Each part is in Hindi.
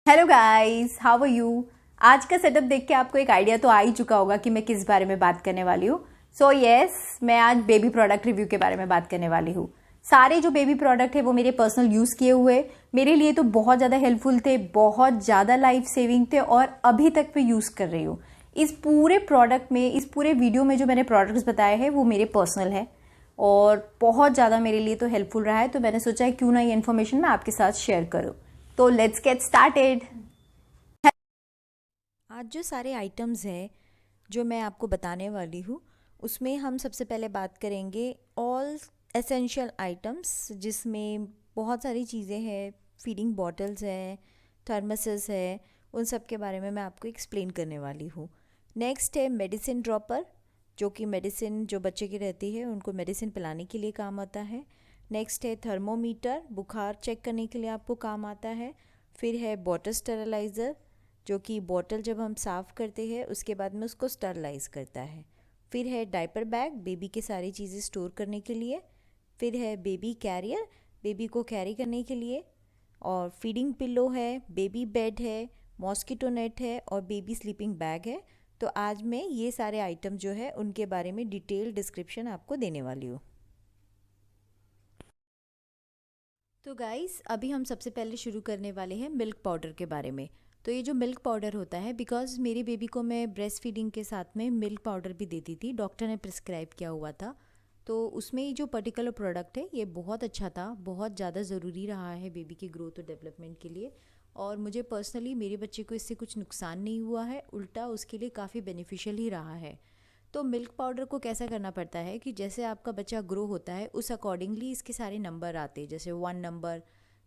Hello guys, how are you. आज का सेटअप देख के आपको एक आइडिया तो आ ही चुका होगा कि मैं किस बारे में बात करने वाली हूँ। सो यस, मैं आज बेबी प्रोडक्ट रिव्यू के बारे में बात करने वाली हूँ। सारे जो बेबी प्रोडक्ट है वो मेरे पर्सनल यूज़ किए हुए मेरे लिए तो बहुत ज़्यादा हेल्पफुल थे, बहुत ज़्यादा लाइफ सेविंग थे और अभी तक मैं यूज़ कर रही हूँ। इस पूरे प्रोडक्ट में, इस पूरे वीडियो में जो मैंने प्रोडक्ट्स बताए हैं वो मेरे पर्सनल है और बहुत ज़्यादा मेरे लिए तो हेल्पफुल रहा है। तो मैंने सोचा है क्यों ना ये इन्फॉर्मेशन मैं आपके साथ शेयर करूँ। तो लेट्स गेट स्टार्टेड। आज जो सारे आइटम्स हैं जो मैं आपको बताने वाली हूँ उसमें हम सबसे पहले बात करेंगे ऑल एसेंशियल आइटम्स, जिसमें बहुत सारी चीज़ें हैं। फीडिंग बॉटल्स हैं, थर्मसेस है, उन सब के बारे में मैं आपको एक्सप्लेन करने वाली हूँ। नेक्स्ट है मेडिसिन ड्रॉपर, जो कि मेडिसिन जो बच्चे की रहती है उनको मेडिसिन पिलाने के लिए काम आता है। नेक्स्ट है थर्मोमीटर, बुखार चेक करने के लिए आपको काम आता है। फिर है बॉटल स्टेरलाइज़र, जो कि बॉटल जब हम साफ़ करते हैं उसके बाद में उसको स्टरलाइज करता है। फिर है डायपर बैग, बेबी के सारी चीज़ें स्टोर करने के लिए। फिर है बेबी कैरियर, बेबी को कैरी करने के लिए। और फीडिंग पिल्लो है, बेबी बेड है, मॉस्किटो नेट है और बेबी स्लीपिंग बैग है। तो आज मैं ये सारे आइटम जो है उनके बारे में डिटेल डिस्क्रिप्शन आपको देने वाली हूँ। तो गाइस, अभी हम सबसे पहले शुरू करने वाले हैं मिल्क पाउडर के बारे में। तो ये जो मिल्क पाउडर होता है, बिकॉज़ मेरी बेबी को मैं ब्रेस्ट फीडिंग के साथ में मिल्क पाउडर भी देती थी, डॉक्टर ने प्रिस्क्राइब किया हुआ था। तो उसमें ये जो पर्टिकुलर प्रोडक्ट है ये बहुत अच्छा था, बहुत ज़्यादा ज़रूरी रहा है बेबी की ग्रोथ और डेवलपमेंट के लिए। और मुझे पर्सनली मेरे बच्चे को इससे कुछ नुकसान नहीं हुआ है, उल्टा उसके लिए काफ़ी बेनिफिशियल ही रहा है। तो मिल्क पाउडर को कैसा करना पड़ता है कि जैसे आपका बच्चा ग्रो होता है उस अकॉर्डिंगली इसके सारे नंबर आते हैं, जैसे 1 नंबर,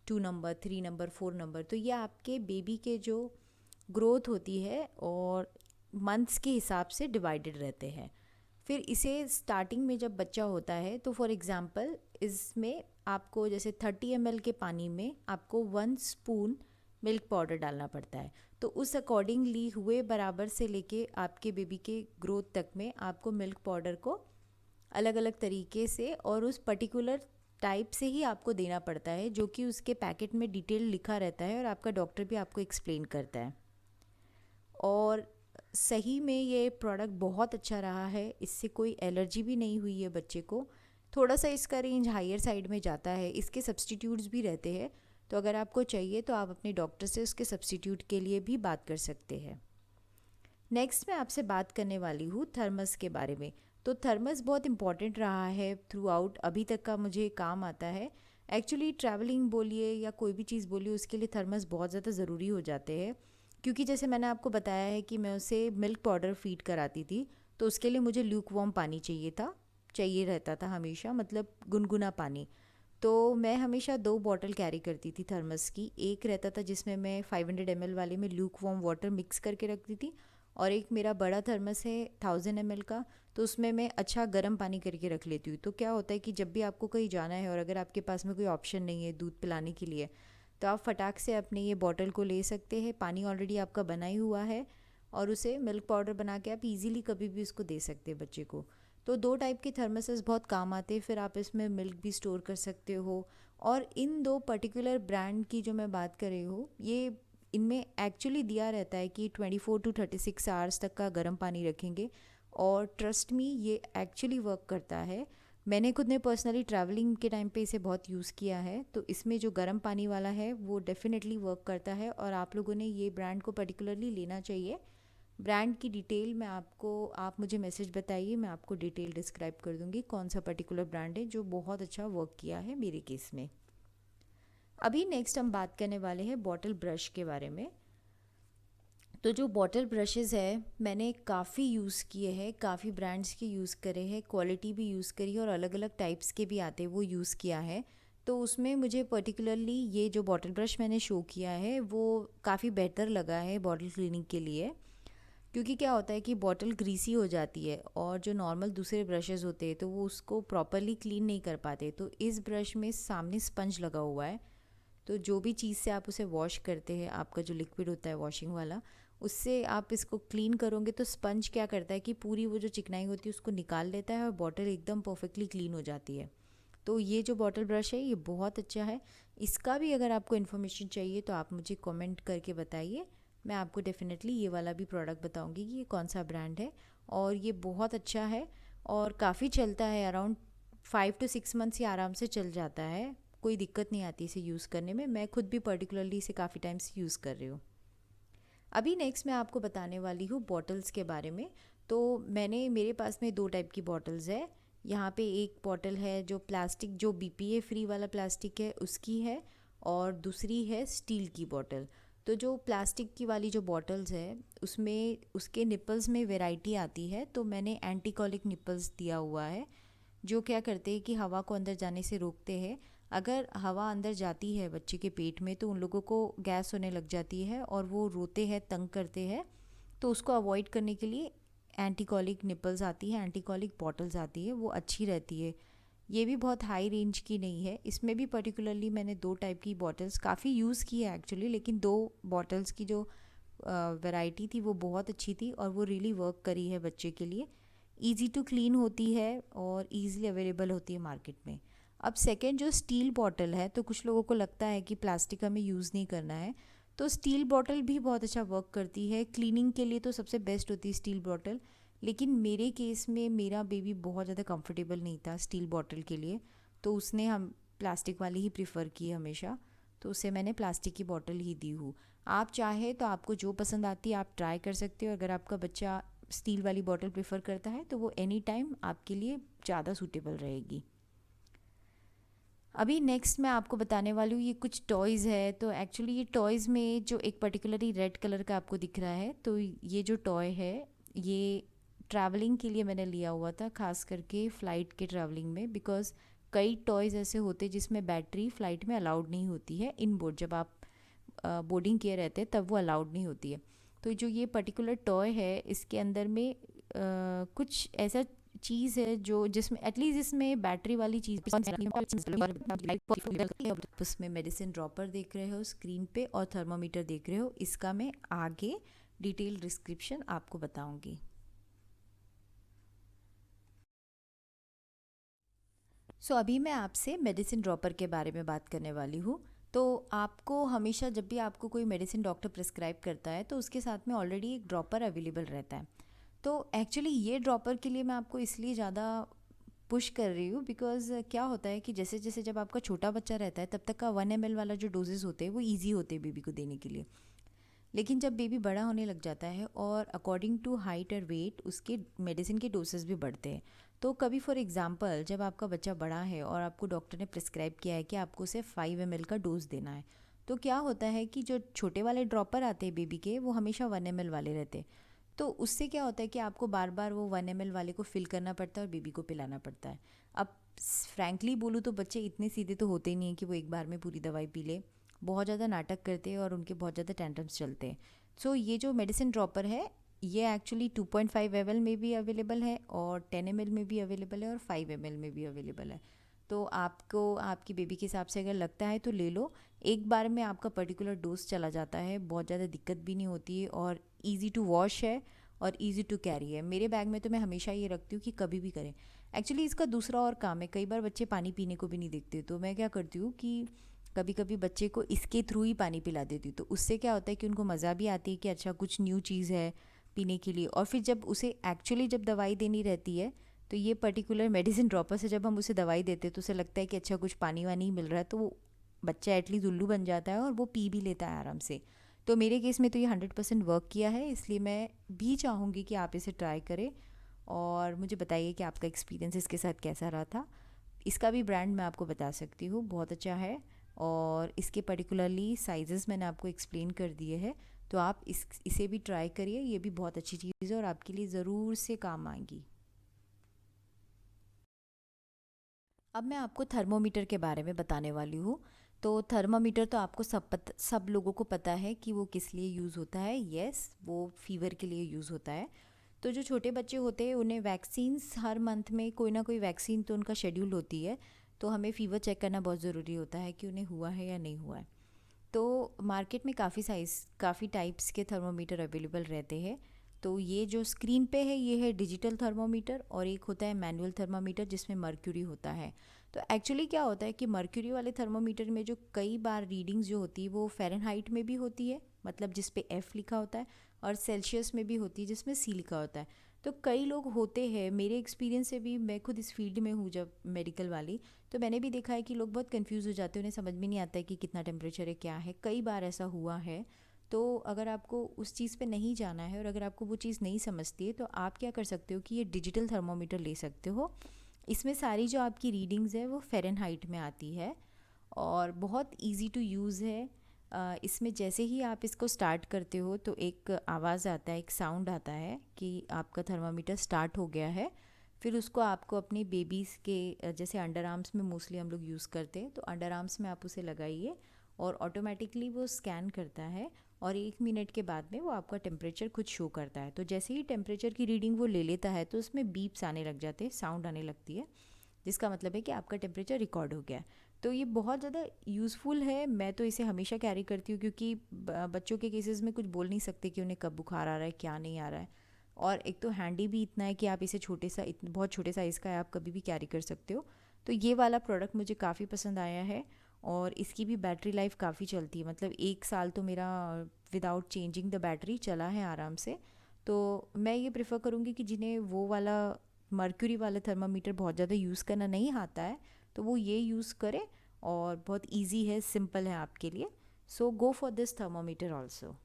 2 नंबर, 3 नंबर, 4 नंबर। तो ये आपके बेबी के जो ग्रोथ होती है और मंथ्स के हिसाब से डिवाइडेड रहते हैं। फिर इसे स्टार्टिंग में जब बच्चा होता है तो फॉर एग्ज़ाम्पल इसमें आपको जैसे 30 ml के पानी में आपको 1 स्पून मिल्क पाउडर डालना पड़ता है। तो उस अकॉर्डिंगली हुए बराबर से लेके आपके बेबी के ग्रोथ तक में आपको मिल्क पाउडर को अलग अलग तरीके से और उस पर्टिकुलर टाइप से ही आपको देना पड़ता है, जो कि उसके पैकेट में डिटेल लिखा रहता है और आपका डॉक्टर भी आपको एक्सप्लेन करता है। और सही में ये प्रोडक्ट बहुत अच्छा रहा है, इससे कोई एलर्जी भी नहीं हुई है बच्चे को। थोड़ा सा इसका रेंज हायर साइड में जाता है, इसके सब्स्टिट्यूट्स भी रहते हैं। तो अगर आपको चाहिए तो आप अपने डॉक्टर से उसके सब्स्टिट्यूट के लिए भी बात कर सकते हैं। नेक्स्ट मैं आपसे बात करने वाली हूँ थर्मस के बारे में। तो थर्मस बहुत इंपॉर्टेंट रहा है थ्रू आउट, अभी तक का मुझे काम आता है। एक्चुअली ट्रैवलिंग बोलिए या कोई भी चीज़ बोलिए, उसके लिए थर्मस बहुत ज़्यादा ज़रूरी हो जाते हैं। क्योंकि जैसे मैंने आपको बताया है कि मैं उसे मिल्क पाउडर फीड कराती थी, तो उसके लिए मुझे ल्यूक वार्म पानी चाहिए था, चाहिए रहता था हमेशा, मतलब गुनगुना पानी। तो मैं हमेशा 2 बॉटल कैरी करती थी थर्मस की। एक रहता था जिसमें मैं 500 ml वाले में ल्यूक वार्म वाटर मिक्स करके रखती थी, और एक मेरा बड़ा थर्मस है 1000 ml का, तो उसमें मैं अच्छा गर्म पानी करके रख लेती हूँ। तो क्या होता है कि जब भी आपको कहीं जाना है और अगर आपके पास में कोई ऑप्शन नहीं है दूध पिलाने के लिए, तो आप फटाक से अपने ये बॉटल को ले सकते हैं, पानी ऑलरेडी आपका बना ही हुआ है, और उसे मिल्क पाउडर बना के आप इजीली कभी भी उसको दे सकते हैं बच्चे को। तो 2 टाइप के थर्मसेस बहुत काम आते हैं, फिर आप इसमें मिल्क भी स्टोर कर सकते हो। और इन 2 पर्टिकुलर ब्रांड की जो मैं बात कर रही हूँ, ये इनमें एक्चुअली दिया रहता है कि 24 to 36 आवर्स तक का गर्म पानी रखेंगे। और ट्रस्ट मी, ये एक्चुअली वर्क करता है। मैंने खुद ने पर्सनली ट्रैवलिंग के टाइम पे इसे बहुत यूज़ किया है, तो इसमें जो गर्म पानी वाला है वो डेफिनेटली वर्क करता है, और आप लोगों ने ये ब्रांड को पर्टिकुलरली लेना चाहिए। ब्रांड की डिटेल मैं आपको, आप मुझे मैसेज बताइए, मैं आपको डिटेल डिस्क्राइब कर दूंगी कौन सा पर्टिकुलर ब्रांड है जो बहुत अच्छा वर्क किया है मेरे केस में। अभी नेक्स्ट हम बात करने वाले हैं बॉटल ब्रश के बारे में। तो जो बॉटल ब्रशेज़ है मैंने काफ़ी यूज़ किए हैं, काफ़ी ब्रांड्स के यूज़ करे हैं, क्वालिटी भी यूज़ करी है और अलग अलग टाइप्स के भी आते हैं वो यूज़ किया है। तो उसमें मुझे पर्टिकुलरली ये जो बॉटल ब्रश मैंने शो किया है वो काफ़ी बेहतर लगा है बॉटल क्लीनिंग के लिए। क्योंकि क्या होता है कि बॉटल ग्रीसी हो जाती है और जो नॉर्मल दूसरे ब्रशेज़ होते हैं तो वो उसको प्रॉपरली क्लीन नहीं कर पाते। तो इस ब्रश में सामने स्पंज लगा हुआ है, तो जो भी चीज़ से आप उसे वॉश करते हैं, आपका जो लिक्विड होता है वॉशिंग वाला, उससे आप इसको क्लीन करोगे तो स्पंज क्या करता है कि पूरी वो जो चिकनाई होती है उसको निकाल लेता है और बॉटल एकदम परफेक्टली क्लीन हो जाती है। तो ये जो बॉटल ब्रश है ये बहुत अच्छा है। इसका भी अगर आपको इन्फॉर्मेशन चाहिए तो आप मुझे कमेंट करके बताइए, मैं आपको डेफिनेटली ये वाला भी प्रोडक्ट बताऊंगी कि ये कौन सा ब्रांड है। और ये बहुत अच्छा है और काफ़ी चलता है, अराउंड 5 to 6 मंथ्स ये आराम से चल जाता है, कोई दिक्कत नहीं आती इसे यूज़ करने में। मैं खुद भी पर्टिकुलरली इसे काफ़ी टाइम से यूज़ कर रही हूँ। अभी नेक्स्ट मैं आपको बताने वाली हूँ बॉटल्स के बारे में। तो मेरे पास में 2 टाइप की बॉटल्स है। यहाँ पे एक बॉटल है जो प्लास्टिक, जो BPA फ्री वाला प्लास्टिक है उसकी है, और दूसरी है स्टील की बॉटल। तो जो प्लास्टिक की वाली जो बॉटल्स है उसमें उसके निपल्स में वैरायटी आती है। तो मैंने एंटी कॉलिक निपल्स दिया हुआ है, जो क्या करते हैं कि हवा को अंदर जाने से रोकते हैं। अगर हवा अंदर जाती है बच्चे के पेट में तो उन लोगों को गैस होने लग जाती है और वो रोते हैं, तंग करते हैं। तो उसको अवॉइड करने के लिए एंटीकॉलिक निपल्स आती है, एंटीकॉलिक बॉटल्स आती है, वो अच्छी रहती है। ये भी बहुत हाई रेंज की नहीं है। इसमें भी पर्टिकुलरली मैंने 2 टाइप की बॉटल्स काफ़ी यूज़ की है एक्चुअली, लेकिन 2 बॉटल्स की जो वैरायटी थी वो बहुत अच्छी थी और वो रियली वर्क करी है बच्चे के लिए। ईज़ी टू क्लीन होती है और ईज़िली अवेलेबल होती है मार्केट में। अब सेकेंड जो स्टील बॉटल है, तो कुछ लोगों को लगता है कि प्लास्टिक हमें यूज़ नहीं करना है, तो स्टील बॉटल भी बहुत अच्छा वर्क करती है क्लीनिंग के लिए। तो सबसे बेस्ट होती है स्टील बॉटल। लेकिन मेरे केस में मेरा बेबी बहुत ज़्यादा कंफर्टेबल नहीं था स्टील बॉटल के लिए, तो उसने हम प्लास्टिक वाली ही प्रिफ़र की हमेशा। तो उसे मैंने प्लास्टिक की बॉटल ही दी हूँ। आप चाहे तो आपको जो पसंद आती है आप ट्राई कर सकते हो। अगर आपका बच्चा स्टील वाली बॉटल प्रेफर करता है तो वो एनी टाइम आपके लिए ज़्यादा सूटेबल रहेगी। अभी नेक्स्ट मैं आपको बताने वाली हूँ ये कुछ टॉयज़ है। तो एक्चुअली ये टॉयज़ में जो एक पर्टिकुलरली रेड कलर का आपको दिख रहा है, तो ये जो टॉय है ये ट्रैवलिंग के लिए मैंने लिया हुआ था, खास करके फ़्लाइट के ट्रैवलिंग में। बिकॉज़ कई टॉयज़ ऐसे होते हैं जिसमें बैटरी फ़्लाइट में अलाउड नहीं होती है, इन बोर्ड जब आप बोर्डिंग किए रहते हैं तब वो अलाउड नहीं होती है। तो जो ये पर्टिकुलर टॉय है इसके अंदर में कुछ ऐसा चीज़ है जो जिसमें एटलीस्ट इसमें बैटरी वाली चीज़, उसमें मेडिसिन ड्रॉपर देख रहे हो स्क्रीन पे और थर्मामीटर देख रहे हो। इसका मैं आगे डिटेल डिस्क्रिप्शन आपको बताऊंगी। सो अभी मैं आपसे मेडिसिन ड्रॉपर के बारे में बात करने वाली हूँ। तो आपको हमेशा जब भी आपको कोई मेडिसिन डॉक्टर प्रिस्क्राइब करता है तो उसके साथ में ऑलरेडी एक ड्रॉपर अवेलेबल रहता है। तो एक्चुअली ये ड्रॉपर के लिए मैं आपको इसलिए ज़्यादा पुश कर रही हूँ बिकॉज़ क्या होता है कि जैसे जैसे जब आपका छोटा बच्चा रहता है तब तक का 1 ml वाला जो डोजेज़ होते हैं वो ईजी होते हैं बेबी को देने के लिए। लेकिन जब बेबी बड़ा होने लग जाता है और अकॉर्डिंग टू हाइट और वेट उसके मेडिसिन के डोसेस भी बढ़ते हैं। तो कभी फॉर एग्जांपल जब आपका बच्चा बड़ा है और आपको डॉक्टर ने प्रिस्क्राइब किया है कि आपको उसे 5 ml का डोज देना है, तो क्या होता है कि जो छोटे वाले ड्रॉपर आते हैं बेबी के वो हमेशा 1 ml वाले रहते हैं। तो उससे क्या होता है कि आपको बार बार वो 1 ml वाले को फिल करना पड़ता है और बेबी को पिलाना पड़ता है। अब फ्रैंकली बोलूँ तो बच्चे इतने सीधे तो होते ही नहीं हैं कि वो एक बार में पूरी दवाई पी ले, बहुत ज़्यादा नाटक करते हैं और उनके बहुत ज़्यादा टेंट्रम्स चलते हैं। सो ये जो मेडिसिन ड्रॉपर है ये एक्चुअली 2.5 ml में भी अवेलेबल है और 10 ml में भी अवेलेबल है और 5 ml में भी अवेलेबल है। तो आपको आपकी बेबी के हिसाब से अगर लगता है तो ले लो। एक बार में आपका पर्टिकुलर डोज चला जाता है, बहुत ज़्यादा दिक्कत भी नहीं होती है और ईज़ी टू वॉश है और ईज़ी टू कैरी है। मेरे बैग में तो मैं हमेशा ये रखती हूँ कि कभी भी करें। एक्चुअली इसका दूसरा और काम है, कई बार बच्चे पानी पीने को भी नहीं देखते, तो मैं क्या करती हूँ कि कभी कभी बच्चे को इसके थ्रू ही पानी पिला देती हूँ। तो उससे क्या होता है कि उनको मज़ा भी आती है कि अच्छा कुछ न्यू चीज़ है पीने के लिए। और फिर जब उसे एक्चुअली जब दवाई देनी रहती है तो ये पर्टिकुलर मेडिसिन ड्रॉपर से जब हम उसे दवाई देते हैं तो उसे लगता है कि अच्छा कुछ पानी वानी मिल रहा है, तो वो बच्चा एटलीस्ट उल्लू बन जाता है और वो पी भी लेता है आराम से। तो मेरे केस में तो ये 100% वर्क किया है, इसलिए मैं भी चाहूँगी कि आप इसे ट्राई करें और मुझे बताइए कि आपका एक्सपीरियंस इसके साथ कैसा रहा था। इसका भी ब्रांड मैं आपको बता सकती हूँ, बहुत अच्छा है और इसके पर्टिकुलरली साइजेस मैंने आपको एक्सप्लेन कर दिए हैं। तो आप इसे भी ट्राई करिए, ये भी बहुत अच्छी चीज़ है और आपके लिए ज़रूर से काम आएगी। अब मैं आपको थर्मोमीटर के बारे में बताने वाली हूँ। तो थर्मामीटर तो आपको सब लोगों को पता है कि वो किस लिए यूज़ होता है। येस, वो फीवर के लिए यूज़ होता है। तो जो छोटे बच्चे होते हैं उन्हें वैक्सीन्स हर मंथ में कोई ना कोई वैक्सीन तो उनका शेड्यूल होती है। तो हमें फ़ीवर चेक करना बहुत ज़रूरी होता है कि उन्हें हुआ है या नहीं हुआ है। तो मार्केट में काफ़ी टाइप्स के थर्मोमीटर अवेलेबल रहते हैं। तो ये जो स्क्रीन पे है ये है डिजिटल थर्मोमीटर और एक होता है मैनुअल थर्मोमीटर जिसमें मर्क्यूरी होता है। तो एक्चुअली क्या होता है कि मर्क्यूरी वाले थर्मोमीटर में जो कई बार रीडिंग्स जो होती है वो फ़ारेनहाइट में भी होती है, मतलब जिस पे F लिखा होता है, और सेल्सियस में भी होती है जिसमें C लिखा होता है। तो कई लोग होते हैं, मेरे एक्सपीरियंस से भी, मैं खुद इस फील्ड में हूँ जब मेडिकल वाली, तो मैंने भी देखा है कि लोग बहुत कंफ्यूज हो जाते हैं, उन्हें समझ में नहीं आता है कि कितना टेम्परेचर है, क्या है। कई बार ऐसा हुआ है। तो अगर आपको उस चीज़ पे नहीं जाना है और अगर आपको वो चीज़ नहीं समझती है, तो आप क्या कर सकते हो कि ये डिजिटल थर्मोमीटर ले सकते हो। इसमें सारी जो आपकी रीडिंग्स है वो फ़ारेनहाइट में आती है और बहुत इजी टू यूज़ है। इसमें जैसे ही आप इसको स्टार्ट करते हो तो एक आवाज़ आता है, एक साउंड आता है कि आपका थर्मामीटर स्टार्ट हो गया है। फिर उसको आपको अपने बेबीज़ के जैसे अंडर आर्म्स में मोस्टली हम लोग यूज़ करते हैं, तो अंडर आर्म्स में आप उसे लगाइए और ऑटोमेटिकली वो स्कैन करता है और 1 मिनट के बाद में वो आपका टेम्परेचर खुद शो करता है। तो जैसे ही टेम्परेचर की रीडिंग वो ले लेता है तो उसमें बीप्स आने लग जाते हैं, साउंड आने लगती है, जिसका मतलब है कि आपका टेम्परेचर रिकॉर्ड हो गया है। तो ये बहुत ज़्यादा यूज़फुल है। मैं तो इसे हमेशा कैरी करती हूँ क्योंकि बच्चों के केसेस में कुछ बोल नहीं सकते कि उन्हें कब बुखार आ रहा है, क्या नहीं आ रहा है। और एक तो हैंडी भी इतना है कि आप इसे बहुत छोटे साइज़ का है, आप कभी भी कैरी कर सकते हो। तो ये वाला प्रोडक्ट मुझे काफ़ी पसंद आया है और इसकी भी बैटरी लाइफ काफ़ी चलती है, मतलब 1 साल तो मेरा विदाउट चेंजिंग द बैटरी चला है आराम से। तो मैं ये प्रेफर करूँगी कि जिन्हें वो वाला मर्क्यूरी वाला थर्मामीटर बहुत ज़्यादा यूज़ करना नहीं आता है तो वो ये यूज़ करें और बहुत इजी है, सिंपल है आपके लिए। So go for this thermometer also.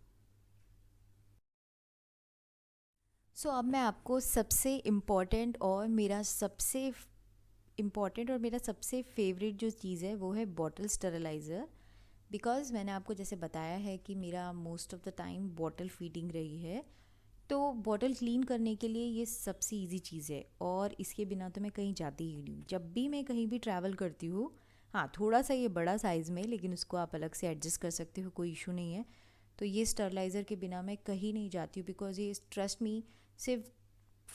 So अब मैं आपको सबसे इम्पॉर्टेंट और मेरा सबसे फेवरेट जो चीज़ है वो है बॉटल स्टरलाइज़र। बिकॉज़ मैंने आपको जैसे बताया है कि मेरा most of the time bottle feeding रही है, तो बॉटल क्लीन करने के लिए ये सबसे इजी चीज़ है और इसके बिना तो मैं कहीं जाती ही नहीं हूँ। जब भी मैं कहीं भी ट्रैवल करती हूँ, हाँ थोड़ा सा ये बड़ा साइज़ में, लेकिन उसको आप अलग से एडजस्ट कर सकते हो, कोई इशू नहीं है। तो ये स्टरलाइज़र के बिना मैं कहीं नहीं जाती हूँ बिकॉज़ ये ट्रस्ट मी सिर्फ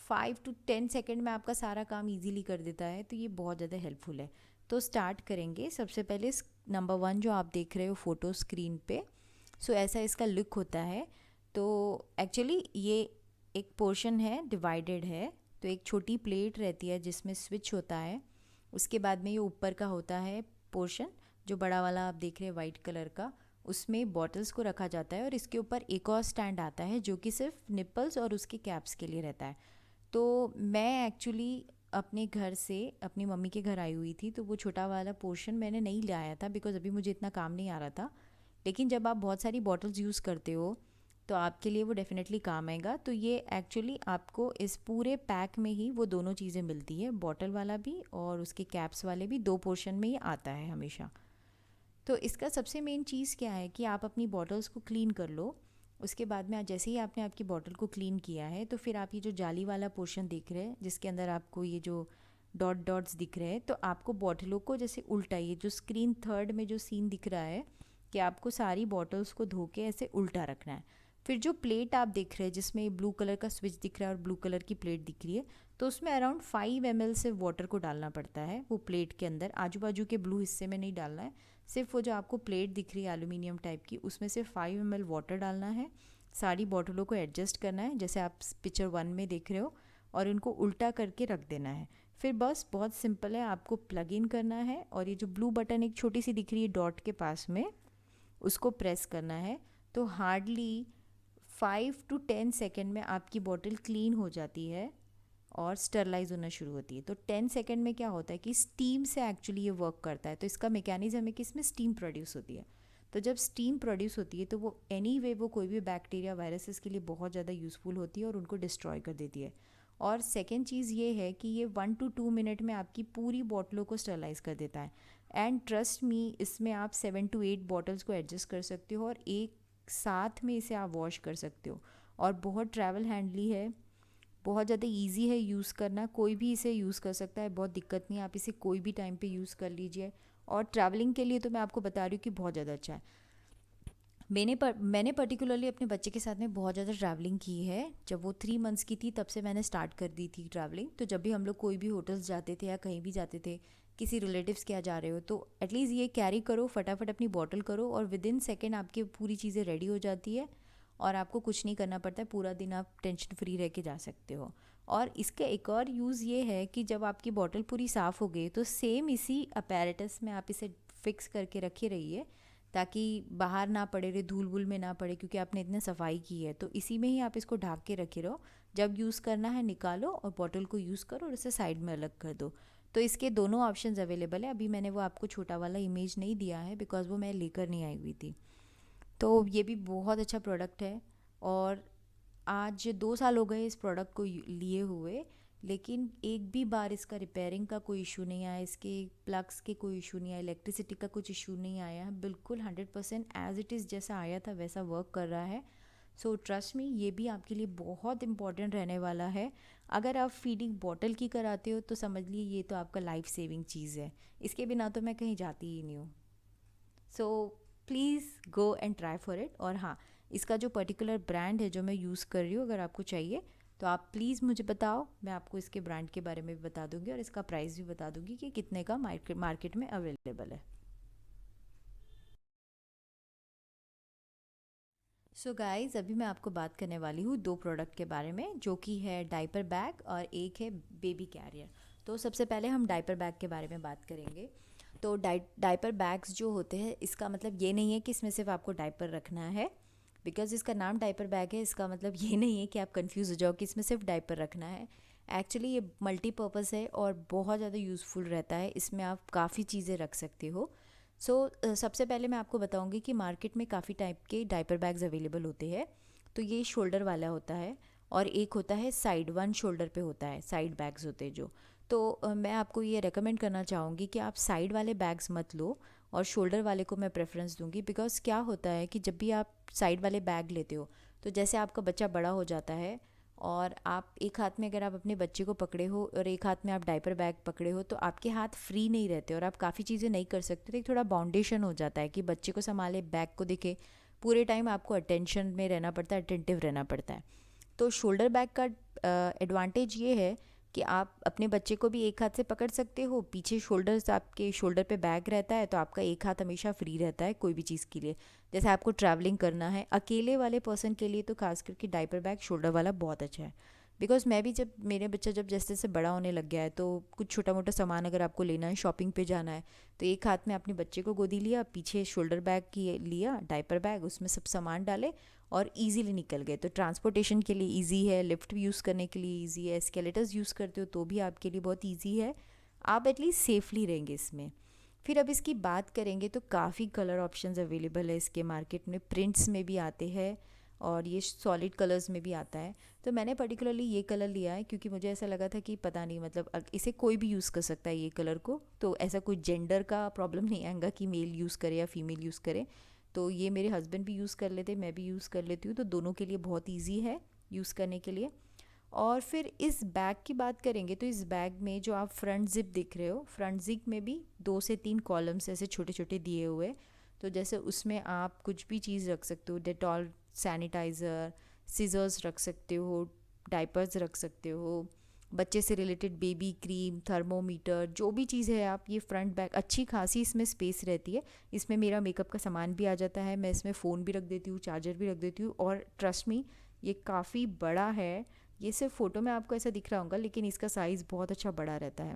5 to 10 सेकेंड में आपका सारा काम इजीली कर देता है। तो ये बहुत ज़्यादा हेल्पफुल है। तो स्टार्ट करेंगे। सबसे पहले नंबर 1 जो आप देख रहे हो फ़ोटो स्क्रीन पे, सो ऐसा इसका लुक होता है। तो एक्चुअली ये एक पोर्शन है, डिवाइडेड है। तो एक छोटी प्लेट रहती है जिसमें स्विच होता है। उसके बाद में ये ऊपर का होता है पोर्शन, जो बड़ा वाला आप देख रहे हैं वाइट कलर का, उसमें बॉटल्स को रखा जाता है और इसके ऊपर एक और स्टैंड आता है जो कि सिर्फ निपल्स और उसके कैप्स के लिए रहता है। तो मैं एक्चुअली अपने घर से अपनी मम्मी के घर आई हुई थी, तो वो छोटा वाला पोर्शन मैंने नहीं लाया था बिकॉज़ अभी मुझे इतना काम नहीं आ रहा था। लेकिन जब आप बहुत सारी बॉटल्स यूज़ करते हो तो आपके लिए वो डेफ़िनेटली काम आएगा। तो ये एक्चुअली आपको इस पूरे पैक में ही वो दोनों चीज़ें मिलती है, बॉटल वाला भी और उसके कैप्स वाले भी, 2 पोर्शन में ही आता है हमेशा। तो इसका सबसे मेन चीज़ क्या है कि आप अपनी बॉटल्स को क्लीन कर लो। उसके बाद में जैसे ही आपने आपकी बॉटल को क्लीन किया है तो फिर आप ये जो जाली वाला पोर्शन देख रहे हैं जिसके अंदर आपको ये जो डॉट डॉट्स दिख रहे हैं, तो आपको बॉटलों को जैसे उल्टा, ये जो स्क्रीन थर्ड में जो सीन दिख रहा है कि आपको सारी बॉटल्स को धो के ऐसे उल्टा रखना है। फिर जो प्लेट आप देख रहे हैं जिसमें ब्लू कलर का स्विच दिख रहा है और ब्लू कलर की प्लेट दिख रही है, तो उसमें अराउंड 5 ml से वाटर को डालना पड़ता है वो प्लेट के अंदर। आजू बाजू के ब्लू हिस्से में नहीं डालना है, सिर्फ वो जो आपको प्लेट दिख रही है एल्यूमिनियम टाइप की, उसमें सिर्फ 5 ml वाटर डालना है। सारी बॉटलों को एडजस्ट करना है जैसे आप पिक्चर 1 में देख रहे हो और इनको उल्टा करके रख देना है। फिर बस बहुत सिंपल है, आपको प्लग इन करना है और ये जो ब्लू बटन एक छोटी सी दिख रही है डॉट के पास में, उसको प्रेस करना है। तो हार्डली 5 to 10 सेकेंड में आपकी बॉटल क्लीन हो जाती है और स्टरलाइज होना शुरू होती है। तो 10 सेकेंड में क्या होता है कि स्टीम से एक्चुअली ये वर्क करता है। तो इसका मैकेनिज्म है कि इसमें स्टीम प्रोड्यूस होती है। तो जब स्टीम प्रोड्यूस होती है तो वो एनीवे वो कोई भी बैक्टीरिया वायरसेस के लिए बहुत ज़्यादा यूज़फुल होती है और उनको डिस्ट्रॉय कर देती है। और सेकेंड चीज़ ये है कि ये 1 to 2 मिनट में आपकी पूरी बॉटलों को स्टरलाइज कर देता है। एंड ट्रस्ट मी, इसमें आप 7 to 8 बॉटल्स को एडजस्ट कर सकते हो और एक साथ में इसे आप वॉश कर सकते हो। और बहुत ट्रैवल हैंडली है, बहुत ज़्यादा इजी है यूज़ करना, कोई भी इसे यूज़ कर सकता है, बहुत दिक्कत नहीं है, आप इसे कोई भी टाइम पे यूज़ कर लीजिए। और ट्रैवलिंग के लिए तो मैं आपको बता रही हूँ कि बहुत ज़्यादा अच्छा है। मैंने पर्टिकुलरली अपने बच्चे के साथ में बहुत ज़्यादा ट्रैवलिंग की है। जब वो 3 मंथ्स की थी तब से मैंने स्टार्ट कर दी थी ट्रैवलिंग। तो जब भी हम लोग कोई भी होटल्स जाते थे या कहीं भी जाते थे, किसी रिलेटिव्स के यहाँ जा रहे हो, तो एटलीस्ट ये कैरी करो, फटाफट अपनी बॉटल करो और विद इन सेकेंड आपकी पूरी चीज़ें रेडी हो जाती है और आपको कुछ नहीं करना पड़ता है, पूरा दिन आप टेंशन फ्री रह के जा सकते हो। और इसका एक और यूज़ ये है कि जब आपकी बॉटल पूरी साफ़ हो गई तो सेम इसी अपैरेटस में आप इसे फिक्स करके रखे रहिए, ताकि बाहर ना पड़े रहे, धूल वूल में ना पड़े, क्योंकि आपने इतने सफाई की है। तो इसी में ही आप इसको ढक के रखे रहो, जब यूज़ करना है निकालो और बॉटल को यूज़ करो और इसे साइड में अलग कर दो। तो इसके दोनों ऑप्शंस अवेलेबल है। अभी मैंने वो आपको छोटा वाला इमेज नहीं दिया है बिकॉज़ वो मैं लेकर नहीं आई हुई थी। तो ये भी बहुत अच्छा प्रोडक्ट है और आज 2 साल हो गए इस प्रोडक्ट को लिए हुए, लेकिन एक भी बार इसका रिपेयरिंग का कोई इशू नहीं आया, इसके प्लग्स के कोई इशू नहीं आया, इलेक्ट्रिसिटी का कुछ इशू नहीं आया है। बिल्कुल 100% एज इट इज़ जैसा आया था वैसा वर्क कर रहा है। सो ट्रस्ट मी, ये भी आपके लिए बहुत इंपॉर्टेंट रहने वाला है। अगर आप फीडिंग बॉटल की कराते हो तो समझ लिए ये तो आपका लाइफ सेविंग चीज़ है। इसके बिना तो मैं कहीं जाती ही नहीं हूँ। So please go and try for it. और हाँ, इसका जो पर्टिकुलर ब्रांड है जो मैं यूज़ कर रही हूँ, अगर आपको चाहिए तो आप प्लीज़ मुझे बताओ, मैं आपको इसके ब्रांड के बारे में भी बता दूँगी और इसका प्राइस भी बता दूँगी कि कितने का मार्केट में अवेलेबल है। सो गाइज़, अभी मैं आपको बात करने वाली हूँ 2 प्रोडक्ट के बारे में, जो कि है डायपर बैग और एक है बेबी कैरियर। तो सबसे पहले हम डायपर बैग के बारे में बात करेंगे। तो डायपर बैग्स जो होते हैं, इसका मतलब ये नहीं है कि इसमें सिर्फ आपको डायपर रखना है। बिकॉज़ इसका नाम डायपर बैग है, इसका मतलब ये नहीं है कि आप कंफ्यूज हो जाओ कि इसमें सिर्फ डायपर रखना है। एक्चुअली ये मल्टीपर्पज़ है और बहुत ज़्यादा यूज़फुल रहता है। इसमें आप काफ़ी चीज़ें रख सकते हो। सबसे पहले मैं आपको बताऊंगी कि मार्केट में काफ़ी टाइप के डायपर बैग्स अवेलेबल होते हैं। तो ये शोल्डर वाला होता है और एक होता है साइड, वन शोल्डर पे होता है, साइड बैग्स होते हैं जो। तो मैं आपको ये रेकमेंड करना चाहूँगी कि आप साइड वाले बैग्स मत लो और शोल्डर वाले को मैं प्रेफरेंस दूंगी। बिकॉज़ क्या होता है कि जब भी आप साइड वाले बैग लेते हो तो जैसे आपका बच्चा बड़ा हो जाता है और आप एक हाथ में अगर आप अपने बच्चे को पकड़े हो और एक हाथ में आप डायपर बैग पकड़े हो, तो आपके हाथ फ्री नहीं रहते और आप काफ़ी चीज़ें नहीं कर सकते। तो एक थोड़ा बाउंडेशन हो जाता है कि बच्चे को संभाले, बैग को देखे, पूरे टाइम आपको अटेंशन में रहना पड़ता है, अटेंटिव रहना पड़ता है। तो शोल्डर बैग का एडवांटेज ये है कि आप अपने बच्चे को भी एक हाथ से पकड़ सकते हो, पीछे शोल्डर्स, आपके शोल्डर पे बैग रहता है, तो आपका एक हाथ हमेशा फ्री रहता है कोई भी चीज़ के लिए। जैसे आपको ट्रैवलिंग करना है, अकेले वाले पर्सन के लिए तो खास करके डायपर बैग शोल्डर वाला बहुत अच्छा है। बिकॉज़ मैं भी, जब मेरे बच्चा जब जैसे जैसे बड़ा होने लग गया है, तो कुछ छोटा मोटा सामान अगर आपको लेना है, शॉपिंग पे जाना है, तो एक हाथ में अपने बच्चे को गोदी लिया, पीछे शोल्डर बैग की लिया, डायपर बैग, उसमें सब सामान डाले और इजीली निकल गए। तो ट्रांसपोर्टेशन के लिए इजी है, लिफ्ट भी यूज़ करने के लिए इजी है, एस्केलेटर्स यूज़ करते हो तो भी आपके लिए बहुत इजी है। आप एटलीस्ट सेफली रहेंगे इसमें। फिर अब इसकी बात करेंगे तो काफ़ी कलर ऑप्शंस अवेलेबल है इसके मार्केट में, प्रिंट्स में भी आते हैं और ये सॉलिड कलर्स में भी आता है। तो मैंने पर्टिकुलरली ये कलर लिया है क्योंकि मुझे ऐसा लगा था कि पता नहीं, मतलब इसे कोई भी यूज़ कर सकता है ये कलर को, तो ऐसा कोई जेंडर का प्रॉब्लम नहीं आएगा कि मेल यूज़ करे या फीमेल यूज़ करे। तो ये मेरे हस्बैंड भी यूज़ कर लेते, मैं भी यूज़ कर लेती हूँ, तो दोनों के लिए बहुत ईजी है यूज़ करने के लिए। और फिर इस बैग की बात करेंगे तो इस बैग में जो आप फ्रंट जिप दिख रहे हो, फ्रंट जिप में भी 2 से 3 कॉलम्स ऐसे छोटे छोटे दिए हुए। तो जैसे उसमें आप कुछ भी चीज़ रख सकते हो, डेटॉल, सैनिटाइज़र, सीजर्स रख सकते हो, डाइपर्स रख सकते हो, बच्चे से रिलेटेड बेबी क्रीम, थर्मोमीटर, जो भी चीज़ है आप, ये फ्रंट बैग अच्छी खासी इसमें स्पेस रहती है। इसमें मेरा मेकअप का सामान भी आ जाता है, मैं इसमें फ़ोन भी रख देती हूँ, चार्जर भी रख देती हूँ। और ट्रस्ट मी, ये काफ़ी बड़ा है। ये सिर्फ फ़ोटो में आपको ऐसा दिख रहा होगा, लेकिन इसका साइज़ बहुत अच्छा बड़ा रहता है।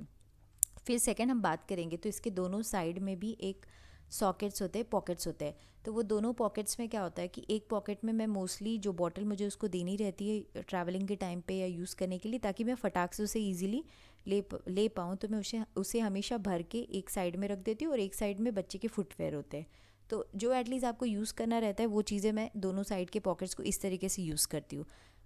फिर सेकंड हम बात करेंगे तो इसके दोनों साइड में भी एक सॉकेट्स होते हैं, पॉकेट्स होते हैं। तो वो दोनों पॉकेट्स में क्या होता है कि एक पॉकेट में मैं मोस्टली जो बॉटल मुझे उसको देनी रहती है ट्रैवलिंग के टाइम पे या यूज़ करने के लिए, ताकि मैं फटाक से उसे ईजिली ले पाऊँ, तो मैं उसे हमेशा भर के एक साइड में रख देती हूँ और एक साइड में बच्चे के फुटवेयर होते हैं। तो जो एटलीस्ट आपको यूज़ करना रहता है वो चीज़ें मैं दोनों साइड के पॉकेट्स को इस तरीके से यूज़ करती हूँ।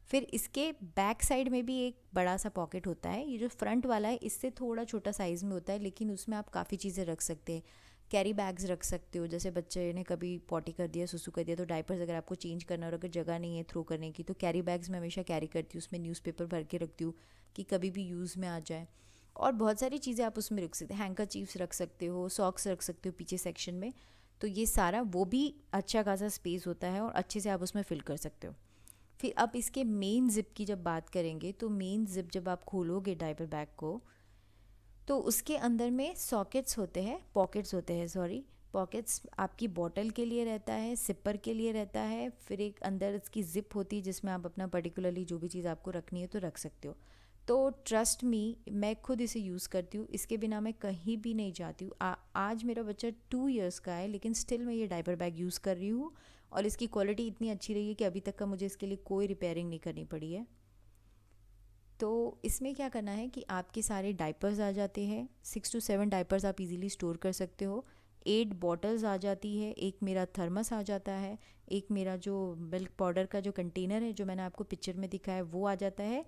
फिर इसके बैक साइड में भी एक बड़ा सा पॉकेट होता है। ये जो फ्रंट वाला है इससे थोड़ा छोटा साइज़ में होता है, लेकिन उसमें आप काफ़ी चीज़ें रख सकते हैं। कैरी बैग्स रख सकते हो, जैसे बच्चे ने कभी पॉटी कर दिया, सुसु कर दिया, तो डायपर्स अगर आपको चेंज करना और अगर जगह नहीं है थ्रो करने की, तो कैरी बैग्स मैं हमेशा कैरी करती हूँ, उसमें न्यूज़पेपर भर के रखती हूँ कि कभी भी यूज़ में आ जाए। और बहुत सारी चीज़ें आप उसमें रख सकते हैं, हैंकरचीफ्स रख सकते हो, सॉक्स रख सकते हो पीछे सेक्शन में। तो ये सारा वो भी अच्छा खासा स्पेस होता है और अच्छे से आप उसमें फिल कर सकते हो। फिर अब इसके मेन ज़िप की जब बात करेंगे तो मेन ज़िप जब आप खोलोगे डायपर बैग को, तो उसके अंदर में सॉकेट्स होते हैं, पॉकेट्स होते हैं, सॉरी, पॉकेट्स आपकी बॉटल के लिए रहता है, सिपर के लिए रहता है। फिर एक अंदर इसकी ज़िप होती है जिसमें आप अपना पर्टिकुलरली जो भी चीज़ आपको रखनी है तो रख सकते हो। तो ट्रस्ट मी, मैं खुद इसे यूज़ करती हूँ, इसके बिना मैं कहीं भी नहीं जाती हूँ। आज मेरा बच्चा 2 इयर्स का है, लेकिन स्टिल मैं ये डायपर बैग यूज़ कर रही हूँ और इसकी क्वालिटी इतनी अच्छी रही है कि अभी तक का मुझे इसके लिए कोई रिपेयरिंग नहीं करनी पड़ी है। तो इसमें क्या करना है कि आपके सारे डायपर्स आ जाते हैं, 6 to 7 डायपर्स आप इजीली स्टोर कर सकते हो। 8 बॉटल्स आ जाती है, एक मेरा थर्मस आ जाता है, एक मेरा जो मिल्क पाउडर का जो कंटेनर है जो मैंने आपको पिक्चर में दिखाया वो आ जाता है।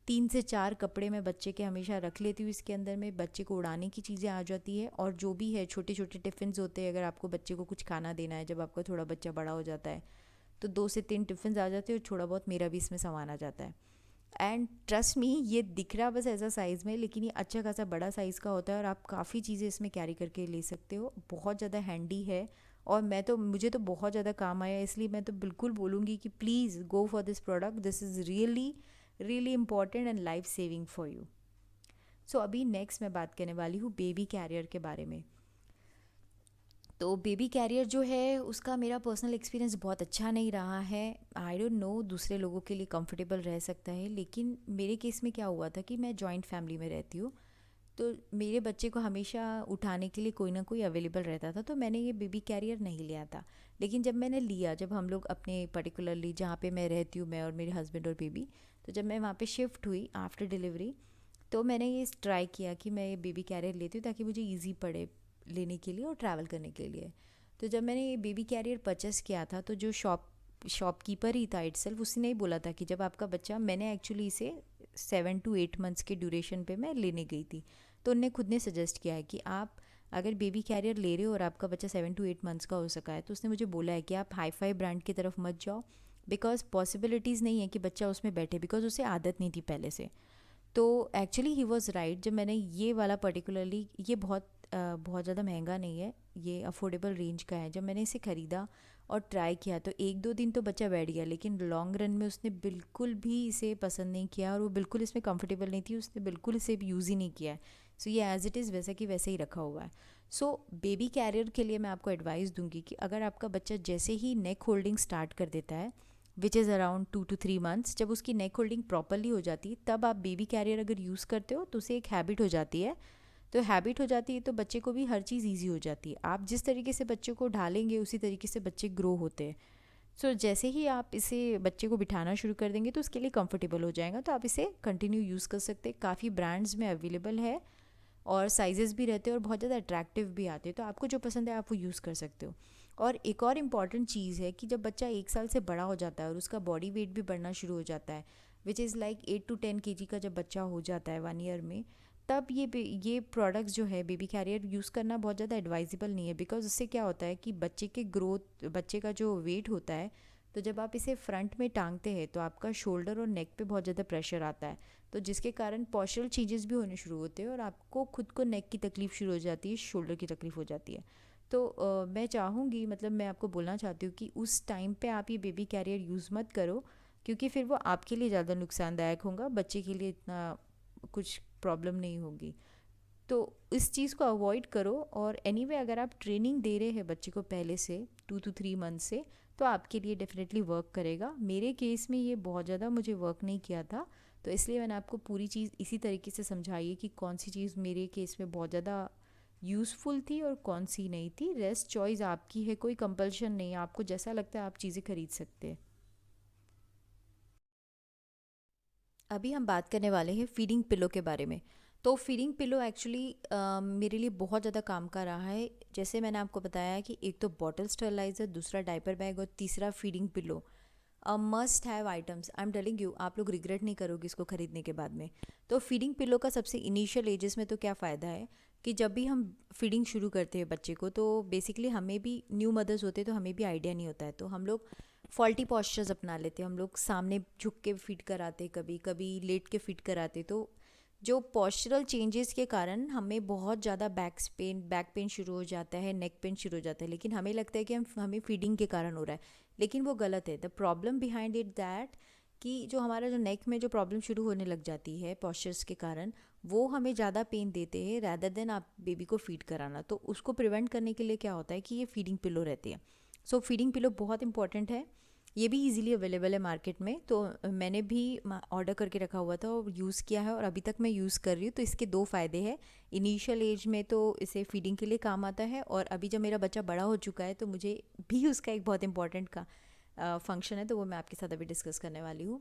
3 से 4 कपड़े मैं बच्चे के हमेशा रख लेती हूँ इसके अंदर में, बच्चे को उड़ाने की चीज़ें आ जाती है। और जो भी है छोटे छोटे टिफ़िन्स होते हैं, अगर आपको बच्चे को कुछ खाना देना है जब आपका थोड़ा बच्चा बड़ा हो जाता है, तो 2 से 3 टिफ़िन्स आ जाते हैं और थोड़ा बहुत मेरा भी इसमें सामान आ जाता है। एंड ट्रस्ट मी, ये दिख रहा बस ऐसा साइज़ में, लेकिन ये अच्छा खासा बड़ा साइज़ का होता है और आप काफ़ी चीज़ें इसमें कैरी करके ले सकते हो। बहुत ज़्यादा हैंडी है और मुझे तो बहुत ज़्यादा काम आया, इसलिए मैं तो बिल्कुल बोलूँगी कि please go for this product. This is really really important and life saving for you. So अभी नेक्स्ट मैं बात करने वाली हूँ बेबी कैरियर के बारे में। तो बेबी कैरियर जो है उसका मेरा पर्सनल एक्सपीरियंस बहुत अच्छा नहीं रहा है। आई डोंट नो, दूसरे लोगों के लिए कंफर्टेबल रह सकता है, लेकिन मेरे केस में क्या हुआ था कि मैं जॉइंट फैमिली में रहती हूँ, तो मेरे बच्चे को हमेशा उठाने के लिए कोई ना कोई अवेलेबल रहता था, तो मैंने ये बेबी कैरियर नहीं लिया था। लेकिन जब मैंने लिया, जब हम लोग अपने पर्टिकुलरली जहाँ पे मैं रहती हूँ, मैं और मेरे हस्बैंड और बेबी, तो जब मैं वहाँ पे शिफ्ट हुई आफ्टर डिलीवरी, तो मैंने ये ट्राई किया कि मैं ये बेबी कैरियर लेती हूँ ताकि मुझे ईजी पड़े लेने के लिए और ट्रैवल करने के लिए। तो जब मैंने ये बेबी कैरियर परचेस किया था, तो जो शॉपकीपर ही था इटसेल्फ, उसने ही बोला था कि जब आपका बच्चा, मैंने एक्चुअली इसे 7 to 8 मंथ्स के ड्यूरेशन पे मैं लेने गई थी, तो उनने खुद ने सजेस्ट किया है कि आप अगर बेबी कैरियर ले रहे हो और आपका बच्चा 7 to 8 मंथ्स का हो सका है, तो उसने मुझे बोला है कि आप हाई फाई ब्रांड की तरफ मत जाओ, बिकॉज पॉसिबिलिटीज़ नहीं है कि बच्चा उसमें बैठे, बिकॉज उसे आदत नहीं थी पहले से। तो एक्चुअली ही वॉज़ राइट। जब मैंने ये वाला पर्टिकुलरली, ये बहुत ज़्यादा महंगा नहीं है, ये अफोर्डेबल रेंज का है, जब मैंने इसे ख़रीदा और ट्राई किया तो 1-2 दिन तो बच्चा बैठ गया, लेकिन लॉन्ग रन में उसने बिल्कुल भी इसे पसंद नहीं किया और वो बिल्कुल इसमें कंफर्टेबल नहीं थी, उसने बिल्कुल इसे यूज़ ही नहीं किया है। सो ये एज़ इट इज़ वैसा कि वैसे ही रखा हुआ है। सो बेबी कैरियर के लिए मैं आपको एडवाइस दूंगी कि अगर आपका बच्चा जैसे ही नेक होल्डिंग स्टार्ट कर देता है, which is around 2 to 3 months, जब उसकी नेक होल्डिंग प्रॉपरली हो जाती है, तब आप बेबी कैरियर अगर यूज़ करते हो तो उसे एक हैबिट हो जाती है। तो हैबिट हो जाती है तो बच्चे को भी हर चीज़ ईजी हो जाती है। आप जिस तरीके से बच्चे को ढालेंगे उसी तरीके से बच्चे ग्रो होते हैं। सो जैसे ही आप इसे बच्चे को बिठाना शुरू कर देंगे तो उसके लिए कंफर्टेबल हो जाएगा, तो आप इसे कंटिन्यू यूज़ कर सकते हैं। काफ़ी ब्रांड्स में अवेलेबल है और साइजेस भी रहते हैं और बहुत ज़्यादा अट्रैक्टिव भी आते हैं, तो आपको जो पसंद है आप वो यूज़ कर सकते हो। और एक और इम्पॉर्टेंट चीज़ है कि जब बच्चा 1 साल से बड़ा हो जाता है और उसका बॉडी वेट भी बढ़ना शुरू हो जाता है, which is like 8 to 10 kg का जब बच्चा हो जाता है 1 ईयर में, तब ये प्रोडक्ट्स जो है बेबी कैरियर यूज़ करना बहुत ज़्यादा एडवाइजेबल नहीं है, बिकॉज उससे क्या होता है कि बच्चे का जो वेट होता है, तो जब आप इसे फ्रंट में टांगते हैं तो आपका शोल्डर और नेक पे बहुत ज़्यादा प्रेशर आता है, तो जिसके कारण पॉस्चरल चेंजेस भी होने शुरू होते हैं और आपको खुद को नेक की तकलीफ़ शुरू हो जाती है, शोल्डर की तकलीफ़ हो जाती है। तो मैं चाहूँगी, मतलब मैं आपको बोलना चाहती हूँ कि उस टाइम पे आप ये बेबी कैरियर यूज़ मत करो, क्योंकि फिर वो आपके लिए ज़्यादा नुकसानदायक होगा, बच्चे के लिए इतना कुछ प्रॉब्लम नहीं होगी। तो इस चीज़ को अवॉइड करो। और एनीवे अगर आप ट्रेनिंग दे रहे हैं बच्चे को पहले से 2 to 3 मंथ से, तो आपके लिए डेफिनेटली वर्क करेगा। मेरे केस में ये बहुत ज़्यादा मुझे वर्क नहीं किया था, तो इसलिए मैंने आपको पूरी चीज़ इसी तरीके से समझाई है कि कौन सी चीज़ मेरे केस में बहुत ज़्यादा यूज़फुल थी और कौन सी नहीं थी। रेस्ट चॉइस आपकी है, कोई कंपल्शन नहीं है, आपको जैसा लगता है आप चीज़ें खरीद सकते हैं। अभी हम बात करने वाले हैं फीडिंग पिलो के बारे में। तो फीडिंग पिलो एक्चुअली मेरे लिए बहुत ज़्यादा काम का रहा है। जैसे मैंने आपको बताया कि एक तो बॉटल स्टरलाइज़र, दूसरा डायपर बैग और तीसरा feeding pillow, must have items. I am telling you, आप लोग रिग्रेट नहीं करोगे इसको ख़रीदने के बाद में। तो फीडिंग पिलो का सबसे इनिशियल एजेस में तो क्या फ़ायदा है कि जब भी हम फीडिंग शुरू करते हैं बच्चे को, तो बेसिकली हमें भी न्यू मदर्स होते हैं तो हमें भी आइडिया नहीं होता है, तो हम लोग फॉल्टी पॉस्चर्स अपना लेते हैं। हम लोग सामने झुक के फीड कराते, कभी कभी लेट के फीड कराते, तो जो पॉस्चरल चेंजेस के कारण हमें बहुत ज़्यादा बैक पेन शुरू हो जाता है, नेक पेन शुरू हो जाता है, लेकिन हमें लगता है कि हमें फीडिंग के कारण हो रहा है, लेकिन वो गलत है। The problem behind it that कि जो हमारा जो नेक में जो प्रॉब्लम शुरू होने लग जाती है पॉस्चर्स के कारण, वो हमें ज़्यादा पेन देते हैं रैदर देन आप बेबी को फीड कराना। तो उसको प्रिवेंट करने के लिए क्या होता है कि ये फीडिंग पिलो रहती है। सो फीडिंग पिलो बहुत इंपॉर्टेंट है। ये भी इजीली अवेलेबल है मार्केट में, तो मैंने भी ऑर्डर करके रखा हुआ था और यूज़ किया है और अभी तक मैं यूज़ कर रही हूँ। तो इसके दो फ़ायदे हैं। इनिशियल एज में तो इसे फीडिंग के लिए काम आता है, और अभी जब मेरा बच्चा बड़ा हो चुका है तो मुझे भी उसका एक बहुत इंपॉर्टेंट का फंक्शन है, तो वो मैं आपके साथ अभी डिस्कस करने वाली हूँ।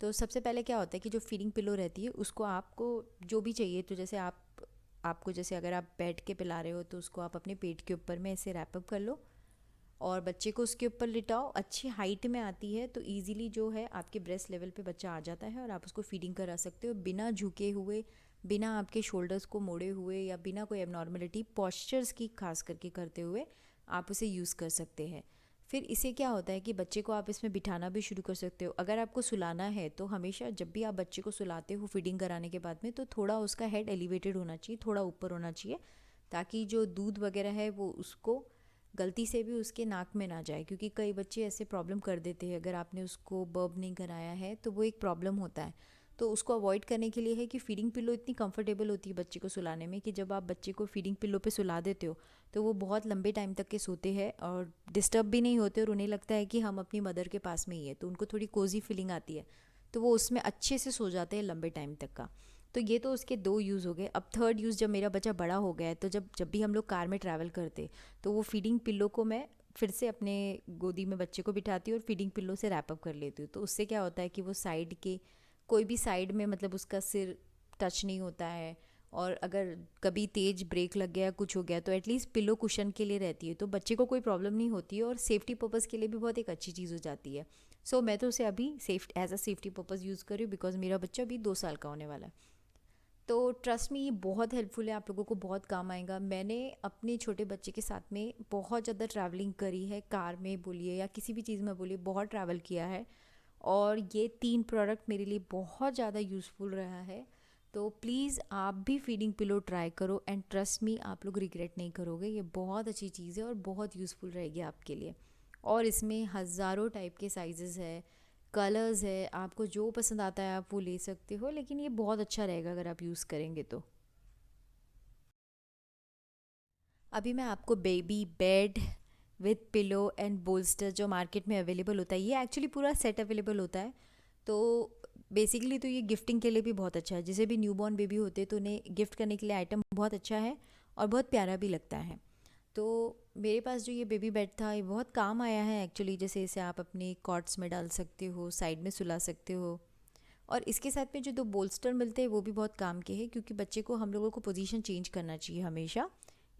तो सबसे पहले क्या होता है कि जो फीडिंग पिलो रहती है उसको आपको जो भी चाहिए, तो जैसे आपको जैसे अगर आप बैठ के पिला रहे हो तो उसको आप अपने पेट के ऊपर में ऐसे रैपअप कर लो और बच्चे को उसके ऊपर लिटाओ। अच्छी हाइट में आती है तो इजीली जो है आपके ब्रेस्ट लेवल पे बच्चा आ जाता है और आप उसको फीडिंग करा सकते हो बिना झुके हुए, बिना आपके शोल्डर्स को मोड़े हुए या बिना कोई एबनॉर्मलिटी पॉस्चर्स की खास करके करते हुए आप उसे यूज़ कर सकते हैं। फिर इसे क्या होता है कि बच्चे को आप इसमें बिठाना भी शुरू कर सकते हो। अगर आपको सुलाना है तो हमेशा जब भी आप बच्चे को सुलाते हो फीडिंग कराने के बाद में, तो थोड़ा उसका हेड एलिवेटेड होना चाहिए, थोड़ा ऊपर होना चाहिए, ताकि जो दूध वगैरह है वो उसको गलती से भी उसके नाक में ना जाए। क्योंकि कई बच्चे ऐसे प्रॉब्लम कर देते हैं, अगर आपने उसको बर्ब नहीं कराया है तो वो एक प्रॉब्लम होता है। तो उसको अवॉइड करने के लिए है कि फ़ीडिंग पिलो इतनी कंफर्टेबल होती है बच्चे को सुलाने में कि जब आप बच्चे को फ़ीडिंग पिलो पे सुला देते हो तो वो बहुत लंबे टाइम तक के सोते हैं और डिस्टर्ब भी नहीं होते और उन्हें लगता है कि हम अपनी मदर के पास में ही है, तो उनको थोड़ी कोजी फीलिंग आती है, तो वो उसमें अच्छे से सो जाते हैं लंबे टाइम तक का। तो ये तो उसके दो यूज़ हो गए। अब थर्ड यूज़, जब मेरा बच्चा बड़ा हो गया है तो जब जब भी हम लोग कार में ट्रैवल करते तो वो फीडिंग पिल्लो को मैं फिर से अपने गोदी में बच्चे को बिठाती हूँ और फीडिंग पिल्लो से रैप अप कर लेती हूँ। तो उससे क्या होता है कि वो साइड के कोई भी साइड में मतलब उसका सिर टच नहीं होता है, और अगर कभी तेज ब्रेक लग गया कुछ हो गया तो एटलीस्ट पिलो कुशन के लिए रहती है, तो बच्चे को कोई प्रॉब्लम नहीं होती है और सेफ्टी पर्पज़ के लिए भी बहुत एक अच्छी चीज़ हो जाती है। सो मैं तो उसे अभी as a safety purpose use कर रही हूँ, बिकॉज मेरा बच्चा अभी 2 साल का होने वाला है। तो ट्रस्ट मी, ये बहुत हेल्पफुल है, आप लोगों को बहुत काम आएगा। मैंने अपने छोटे बच्चे के साथ में बहुत ज़्यादा ट्रैवलिंग करी है, कार में बोलिए या किसी भी चीज़ में बोलिए, बहुत ट्रैवल किया है, और ये 3 प्रोडक्ट मेरे लिए बहुत ज़्यादा यूज़फुल रहा है। तो प्लीज़ आप भी फीडिंग पिलो ट्राई करो, एंड ट्रस्ट मी आप लोग रिग्रेट नहीं करोगे। ये बहुत अच्छी चीज़ है और बहुत यूज़फुल रहेगी आपके लिए। और इसमें हज़ारों टाइप के साइज़ेस है, कलर्स है, आपको जो पसंद आता है आप वो ले सकते हो, लेकिन ये बहुत अच्छा रहेगा अगर आप यूज़ करेंगे तो। अभी मैं आपको baby bed with pillow and bolster जो मार्केट में अवेलेबल होता है, ये एक्चुअली पूरा सेट अवेलेबल होता है। तो बेसिकली तो ये गिफ्टिंग के लिए भी बहुत अच्छा है, जिसे भी न्यूबॉर्न बेबी होते हैं तो उन्हें गिफ्ट करने के लिए आइटम बहुत अच्छा है और बहुत प्यारा भी लगता है। तो मेरे पास जो ये बेबी बेड था ये बहुत काम आया है एक्चुअली। जैसे इसे आप अपने कॉट्स में डाल सकते हो, साइड में सुला सकते हो, और इसके साथ में जो 2 बोल्स्टर मिलते हैं वो भी बहुत काम के हैं, क्योंकि बच्चे को हम लोगों को पोजीशन चेंज करना चाहिए हमेशा,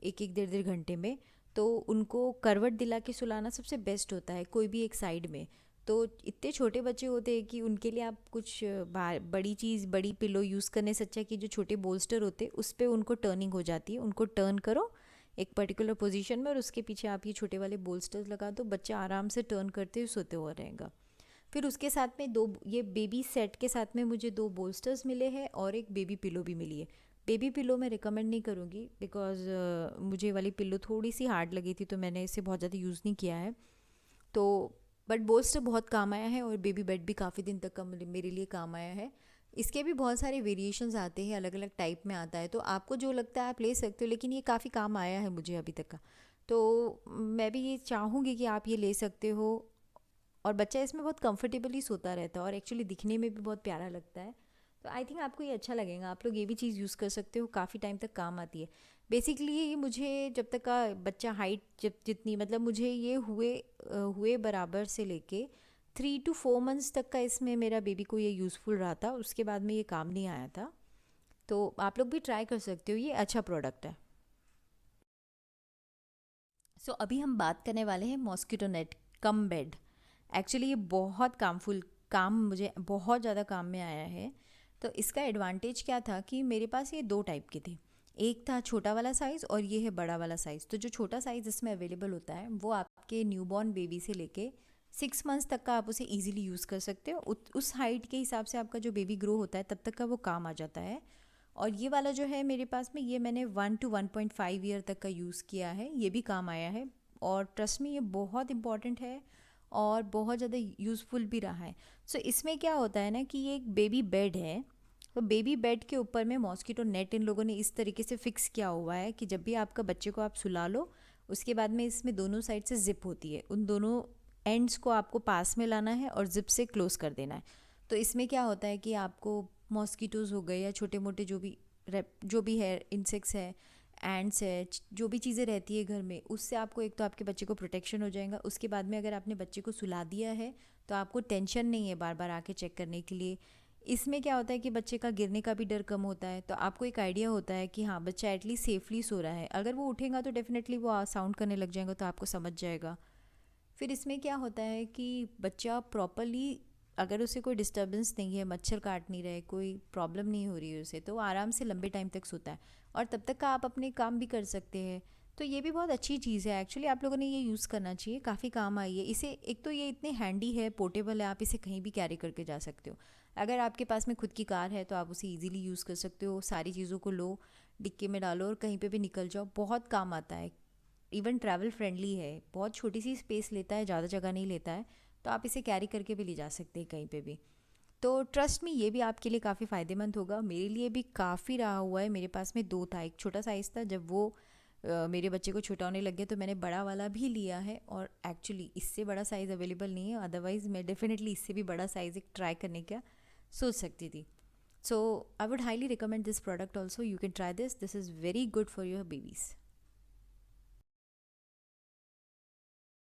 एक एक डेढ़ डेढ़ घंटे में। तो उनको करवट दिला के सुलाना सबसे बेस्ट होता है, कोई भी एक साइड में। तो इतने छोटे बच्चे होते हैं कि उनके लिए आप कुछ बड़ी चीज़, बड़ी पिलो यूज़ करने से अच्छा है कि जो छोटे बोल्स्टर होते हैं उस पर उनको टर्निंग हो जाती है, उनको टर्न करो एक पर्टिकुलर पोजीशन में और उसके पीछे आप ये छोटे वाले बोल्स्टर्स लगा दो, बच्चा आराम से टर्न करते हुए सोते हुए रहेगा। फिर उसके साथ में दो, ये बेबी सेट के साथ में मुझे 2 बोल्स्टर्स मिले हैं और एक बेबी पिलो भी मिली है। बेबी पिलो मैं रिकमेंड नहीं करूँगी, बिकॉज मुझे वाली पिलो थोड़ी सी हार्ड लगी थी तो मैंने इसे बहुत ज़्यादा यूज़ नहीं किया है। तो बट बोल्स्टर बहुत काम आया है और बेबी बेड भी काफ़ी दिन तक का मेरे लिए काम आया है। इसके भी बहुत सारे वेरिएशंस आते हैं, अलग अलग टाइप में आता है, तो आपको जो लगता है आप ले सकते हो, लेकिन ये काफ़ी काम आया है मुझे अभी तक का। तो मैं भी ये चाहूँगी कि आप ये ले सकते हो, और बच्चा इसमें बहुत कंफर्टेबली सोता रहता है और एक्चुअली दिखने में भी बहुत प्यारा लगता है। तो आई थिंक आपको ये अच्छा लगेगा, आप लोग ये भी चीज़ यूज़ कर सकते हो, काफ़ी टाइम तक काम आती है। बेसिकली ये मुझे जब तक का बच्चा हाइट जब जितनी मतलब मुझे ये हुए बराबर से लेके 3 to 4 मंथ्स तक का इसमें मेरा बेबी को ये यूज़फुल रहा था, उसके बाद में ये काम नहीं आया था। तो आप लोग भी ट्राई कर सकते हो, ये अच्छा प्रोडक्ट है। अभी हम बात करने वाले हैं mosquito net cum bed. Actually ये बहुत काम मुझे बहुत ज़्यादा काम में आया है। तो इसका एडवांटेज क्या था कि मेरे पास ये 2 टाइप के थे, एक था छोटा वाला साइज़ और ये है बड़ा वाला साइज़। तो जो छोटा साइज़ इसमें अवेलेबल होता है वो आपके न्यूबॉर्न बेबी से लेके 6 मंथ्स तक का आप उसे ईजिली यूज़ कर सकते हो। उस हाइट के हिसाब से आपका जो बेबी ग्रो होता है तब तक का वो काम आ जाता है। और ये वाला जो है मेरे पास में, ये मैंने 1 to 1.5 ईयर तक का यूज़ किया है, ये भी काम आया है। और ट्रस्ट में ये बहुत इंपॉर्टेंट है और बहुत ज़्यादा यूज़फुल भी रहा है। इसमें क्या होता है ना कि ये एक बेबी बेड है, तो बेबी बेड के ऊपर में मॉस्किटो नेट इन लोगों ने इस तरीके से फिक्स किया हुआ है कि जब भी आपका बच्चे को आप सुला लो उसके बाद में इसमें दोनों साइड से ज़िप होती है, उन दोनों एंड्स को आपको पास में लाना है और जिप से क्लोज़ कर देना है। तो इसमें क्या होता है कि आपको मॉस्किटोज़ हो गए या छोटे मोटे जो भी है, इंसेक्ट्स है, एंड्स है, जो भी चीज़ें रहती है घर में, उससे आपको एक तो आपके बच्चे को प्रोटेक्शन हो जाएगा। उसके बाद में अगर आपने बच्चे को सुला दिया है तो आपको टेंशन नहीं है बार बार आके चेक करने के लिए। इसमें क्या होता है कि बच्चे का गिरने का भी डर कम होता है, तो आपको एक आइडिया होता है कि हाँ बच्चा एटलीस्ट सेफली सो रहा है। अगर वो उठेगा तो डेफिनेटली वो साउंड करने लग जाएगा, तो आपको समझ जाएगा। फिर इसमें क्या होता है कि बच्चा प्रॉपरली, अगर उसे कोई डिस्टर्बेंस नहीं है, मच्छर काट नहीं रहे, कोई प्रॉब्लम नहीं हो रही है उसे, तो वो आराम से लंबे टाइम तक सोता है और तब तक का आप अपने काम भी कर सकते हैं। तो ये भी बहुत अच्छी चीज़ है एक्चुअली, आप लोगों ने ये यूज़ करना चाहिए, काफ़ी काम आई है। इसे एक तो ये इतने हैंडी है, पोर्टेबल है, आप इसे कहीं भी कैरी करके जा सकते हो। अगर आपके पास में खुद की कार है तो आप उसे ईजिली यूज़ कर सकते हो, सारी चीज़ों को लो, डिक्की में डालो और कहीं पे भी निकल जाओ, बहुत काम आता है। इवन ट्रैवल फ्रेंडली है, बहुत छोटी सी स्पेस लेता है, ज़्यादा जगह नहीं लेता है, तो आप इसे कैरी करके भी ले जा सकते हैं कहीं पे भी। तो ट्रस्ट में ये भी आपके लिए काफ़ी फ़ायदेमंद होगा, मेरे लिए भी काफ़ी रहा हुआ है। मेरे पास में दो था, एक छोटा साइज़ था, जब वो मेरे बच्चे को छोटा होने लग गया तो मैंने बड़ा वाला भी लिया है, और एक्चुअली इससे बड़ा साइज़ अवेलेबल नहीं है, अदरवाइज़ मैं डेफिनेटली इससे भी बड़ा साइज़ एक ट्राई करने का सोच सकती थी। So I would highly recommend this product also, you can try this is very good for your babies.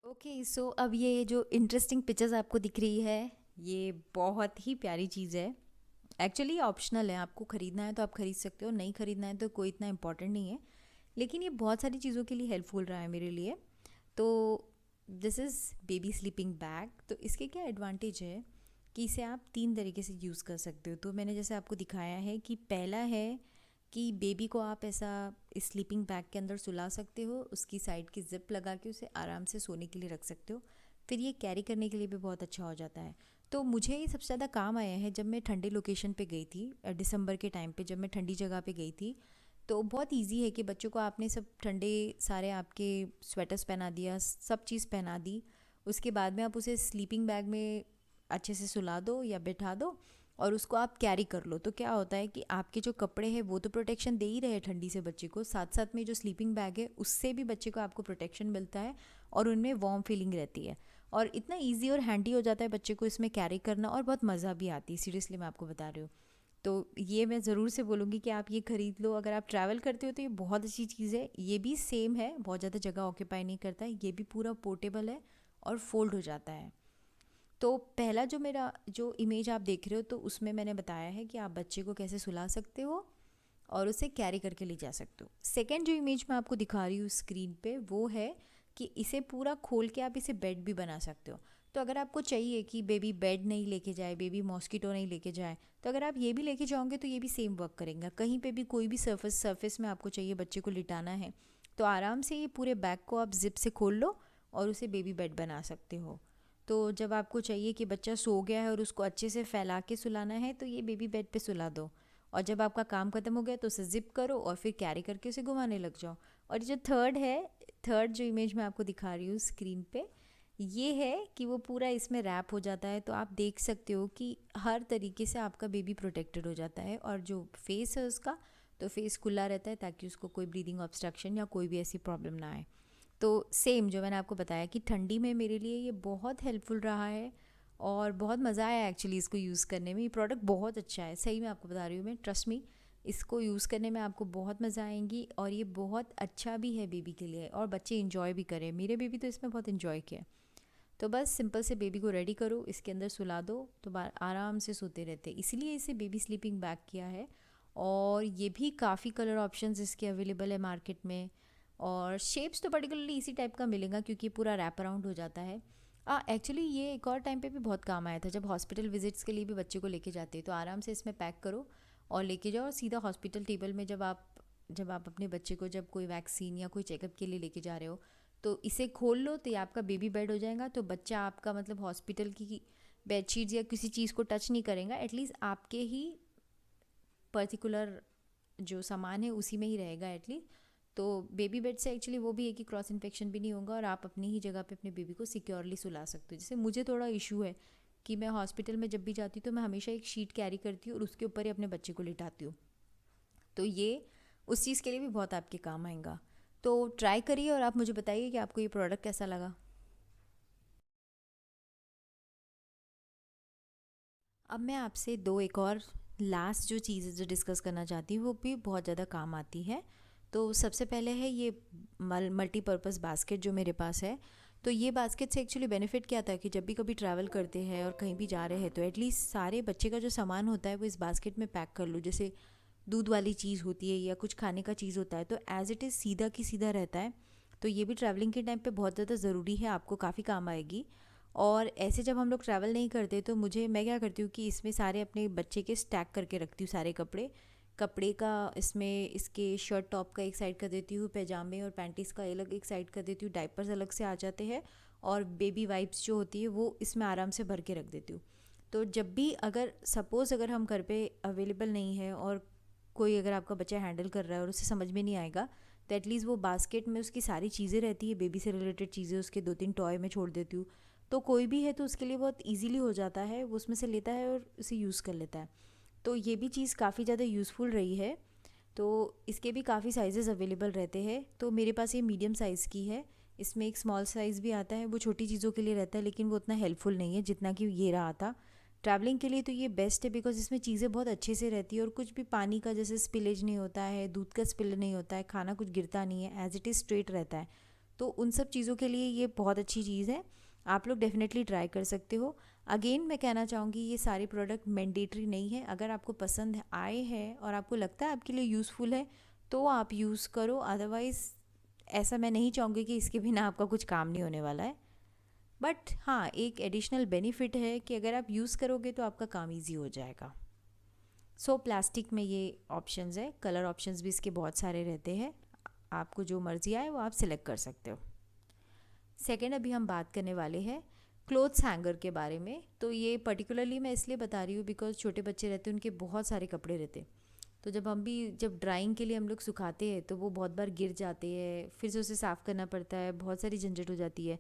Okay, so अब ये जो इंटरेस्टिंग पिक्चर्स आपको दिख रही है, ये बहुत ही प्यारी चीज़ है। एक्चुअली ऑप्शनल है, आपको ख़रीदना है तो आप ख़रीद सकते हो, नहीं ख़रीदना है तो कोई इतना इम्पोर्टेंट नहीं है, लेकिन ये बहुत सारी चीज़ों के लिए हेल्पफुल रहा है मेरे लिए। तो this is baby sleeping bag. तो इसके क्या एडवांटेज है कि इसे आप 3 तरीके से यूज़ कर सकते हो। तो मैंने जैसे आपको दिखाया है कि पहला है कि बेबी को आप ऐसा स्लीपिंग बैग के अंदर सुला सकते हो, उसकी साइड की ज़िप लगा के उसे आराम से सोने के लिए रख सकते हो। फिर ये कैरी करने के लिए भी बहुत अच्छा हो जाता है। तो मुझे ये सबसे ज़्यादा काम आया है जब मैं ठंडी लोकेशन पे गई थी, दिसंबर के टाइम पे जब मैं ठंडी जगह पे गई थी। तो बहुत इजी है कि बच्चों को आपने सब ठंडे सारे आपके स्वेटर्स पहना दिया, सब चीज़ पहना दी, उसके बाद में आप उसे स्लीपिंग बैग में अच्छे से सुला दो या बिठा दो और उसको आप कैरी कर लो। तो क्या होता है कि आपके जो कपड़े हैं वो तो प्रोटेक्शन दे ही रहे हैं ठंडी से बच्चे को, साथ साथ में जो स्लीपिंग बैग है उससे भी बच्चे को आपको प्रोटेक्शन मिलता है और उनमें वार्म फीलिंग रहती है, और इतना इजी और हैंडी हो जाता है बच्चे को इसमें कैरी करना, और बहुत मज़ा भी आती है। सीरियसली मैं आपको बता रही हूँ। तो ये मैं ज़रूर से बोलूँगी कि आप ये ख़रीद लो, अगर आप ट्रैवल करते हो तो ये बहुत अच्छी चीज़ है। ये भी सेम है, बहुत ज़्यादा जगह ऑक्यूपाई नहीं करता है, ये भी पूरा पोर्टेबल है और फोल्ड हो जाता है। तो पहला जो मेरा जो इमेज आप देख रहे हो, तो उसमें मैंने बताया है कि आप बच्चे को कैसे सुला सकते हो और उसे कैरी करके ले जा सकते हो। सेकंड जो इमेज मैं आपको दिखा रही हूँ स्क्रीन पे, वो है कि इसे पूरा खोल के आप इसे बेड भी बना सकते हो। तो अगर आपको चाहिए कि बेबी बेड नहीं लेके जाए, बेबी मॉस्किटो नहीं लेके जाए, तो अगर आप ये भी लेके जाओगे तो ये भी सेम वर्क करेंगे। कहीं पे भी कोई भी सरफेस में आपको चाहिए बच्चे को लिटाना है, तो आराम से ये पूरे बैग को आप जिप से खोल लो और उसे बेबी बेड बना सकते हो। तो जब आपको चाहिए कि बच्चा सो गया है और उसको अच्छे से फैला के सुलाना है, तो ये बेबी बेड पे सुला दो, और जब आपका काम ख़त्म हो गया तो उसे ज़िप करो और फिर कैरी करके उसे घुमाने लग जाओ। और जो थर्ड है, थर्ड जो इमेज मैं आपको दिखा रही हूँ स्क्रीन पे, ये है कि वो पूरा इसमें रैप हो जाता है, तो आप देख सकते हो कि हर तरीके से आपका बेबी प्रोटेक्टेड हो जाता है, और जो फेस है उसका, तो फेस खुला रहता है ताकि उसको कोई ब्रीदिंग ऑब्स्ट्रक्शन या कोई भी ऐसी प्रॉब्लम ना आए। तो सेम जो मैंने आपको बताया कि ठंडी में मेरे लिए ये बहुत हेल्पफुल रहा है और बहुत मज़ा आया एक्चुअली इसको यूज़ करने में। ये प्रोडक्ट बहुत अच्छा है, सही में आपको बता रही हूँ मैं, ट्रस्ट मी, इसको यूज़ करने में आपको बहुत मज़ा आएंगी, और ये बहुत अच्छा भी है बेबी के लिए, और बच्चे इंजॉय भी करें। मेरे बेबी तो इसमें बहुत इंजॉय किया। तो बस सिंपल से बेबी को रेडी करो, इसके अंदर सुला दो, तो आराम से सोते रहते, इसलिए इसे बेबी स्लीपिंग बैग किया है। और ये भी काफ़ी कलर ऑप्शंस इसके अवेलेबल है मार्केट में, और शेप्स तो पर्टिकुलरली इसी टाइप का मिलेगा क्योंकि पूरा रैप अराउंड हो जाता है। एक्चुअली ये एक और टाइम पे भी बहुत काम आया था, जब हॉस्पिटल विजिट्स के लिए भी बच्चे को लेके जाते हैं, तो आराम से इसमें पैक करो और लेके जाओ, और सीधा हॉस्पिटल टेबल में जब आप अपने बच्चे को जब कोई वैक्सीन या कोई चेकअप के लिए लेके जा रहे हो, तो इसे खोल लो, तो ये आपका बेबी बेड हो जाएगा। तो बच्चा आपका मतलब हॉस्पिटल की बेडशीट्स या किसी चीज़ को टच नहीं करेगा, एटलीस्ट आपके ही पर्टिकुलर जो सामान है उसी में ही रहेगा एटलीस्ट। तो बेबी बेड से एक्चुअली वो भी है कि क्रॉस इन्फेक्शन भी नहीं होगा, और आप अपनी ही जगह पे अपने बेबी को सिक्योरली सुला सकते हो। जैसे मुझे थोड़ा इशू है कि मैं हॉस्पिटल में जब भी जाती हूँ तो मैं हमेशा एक शीट कैरी करती हूँ और उसके ऊपर ही अपने बच्चे को लिटाती हूँ, तो ये उस चीज़ के लिए भी बहुत आपके काम आएगा। तो ट्राई करिए और आप मुझे बताइए कि आपको ये प्रोडक्ट कैसा लगा। अब मैं आपसे एक और लास्ट जो चीज़ जो डिस्कस करना चाहती हूँ वो भी बहुत ज़्यादा काम आती है। तो सबसे पहले है ये मल्टीपर्पज़ बास्केट जो मेरे पास है। तो ये बास्केट से एक्चुअली बेनिफिट क्या था कि जब भी कभी ट्रैवल करते हैं और कहीं भी जा रहे हैं तो एटलीस्ट सारे बच्चे का जो सामान होता है वो इस बास्केट में पैक कर लो। जैसे दूध वाली चीज़ होती है या कुछ खाने का चीज़ होता है तो एज़ इट इज़ सीधा की सीधा रहता है। तो ये भी ट्रैवलिंग के टाइम पे बहुत ज़्यादा ज़रूरी है, आपको काफ़ी काम आएगी। और ऐसे जब हम लोग ट्रैवल नहीं करते तो मैं क्या करती हूँ कि इसमें सारे अपने बच्चे के स्टैक करके रखती हूँ सारे कपड़े का। इसमें इसके शर्ट टॉप का एक साइड कर देती हूँ, पैजामे और पैंटीज़ का अलग एक साइड कर देती हूँ, डायपर्स अलग से आ जाते हैं और बेबी वाइप्स जो होती है वो इसमें आराम से भर के रख देती हूँ। तो जब भी अगर सपोज़ अगर हम घर पे अवेलेबल नहीं है और कोई अगर आपका बच्चा हैंडल कर रहा है और उसे समझ में नहीं आएगा तो एटलीस्ट वो बास्केट में उसकी सारी चीज़ें रहती है, बेबी से रिलेटेड चीज़ें उसके 2-3 टॉय में छोड़ देती हूँ। तो कोई भी है तो उसके लिए बहुत इजीली हो जाता है, वो उसमें से लेता है और उसे यूज़ कर लेता है। तो ये भी चीज़ काफ़ी ज़्यादा यूज़फुल रही है। तो इसके भी काफ़ी साइज़ेस अवेलेबल रहते हैं। तो मेरे पास ये मीडियम साइज़ की है, इसमें एक स्मॉल साइज़ भी आता है, वो छोटी चीज़ों के लिए रहता है लेकिन वो उतना हेल्पफुल नहीं है जितना कि ये रहा था। ट्रैवलिंग के लिए तो ये बेस्ट है बिकॉज़ इसमें चीज़ें बहुत अच्छे से रहती है और कुछ भी पानी का जैसे स्पिलेज नहीं होता है, दूध का स्पिल नहीं होता है, खाना कुछ गिरता नहीं है, एज़ इट इज़ स्ट्रेट रहता है। तो उन सब चीज़ों के लिए ये बहुत अच्छी चीज़ है, आप लोग डेफिनेटली ट्राई कर सकते हो। अगेन मैं कहना चाहूँगी ये सारे प्रोडक्ट मैंडेटरी नहीं है, अगर आपको पसंद आए हैं और आपको लगता है आपके लिए यूज़फुल है तो आप यूज़ करो, अदरवाइज़ ऐसा मैं नहीं चाहूँगी कि इसके बिना आपका कुछ काम नहीं होने वाला है। बट हाँ, एक एडिशनल बेनिफिट है कि अगर आप यूज़ करोगे तो आपका काम ईजी हो जाएगा। सो प्लास्टिक में ये ऑप्शंस है, कलर ऑप्शंस भी इसके बहुत सारे रहते हैं, आपको जो मर्ज़ी आए वो आप सिलेक्ट कर सकते हो। सेकेंड अभी हम बात करने वाले हैं क्लोथ्स हैंगर के बारे में। तो ये पर्टिकुलरली मैं इसलिए बता रही हूँ बिकॉज छोटे बच्चे रहते हैं, उनके बहुत सारे कपड़े रहते हैं। तो जब ड्राइंग के लिए हम लोग सुखाते हैं तो वो बहुत बार गिर जाते हैं, फिर से उसे साफ़ करना पड़ता है, बहुत सारी झंझट हो जाती है।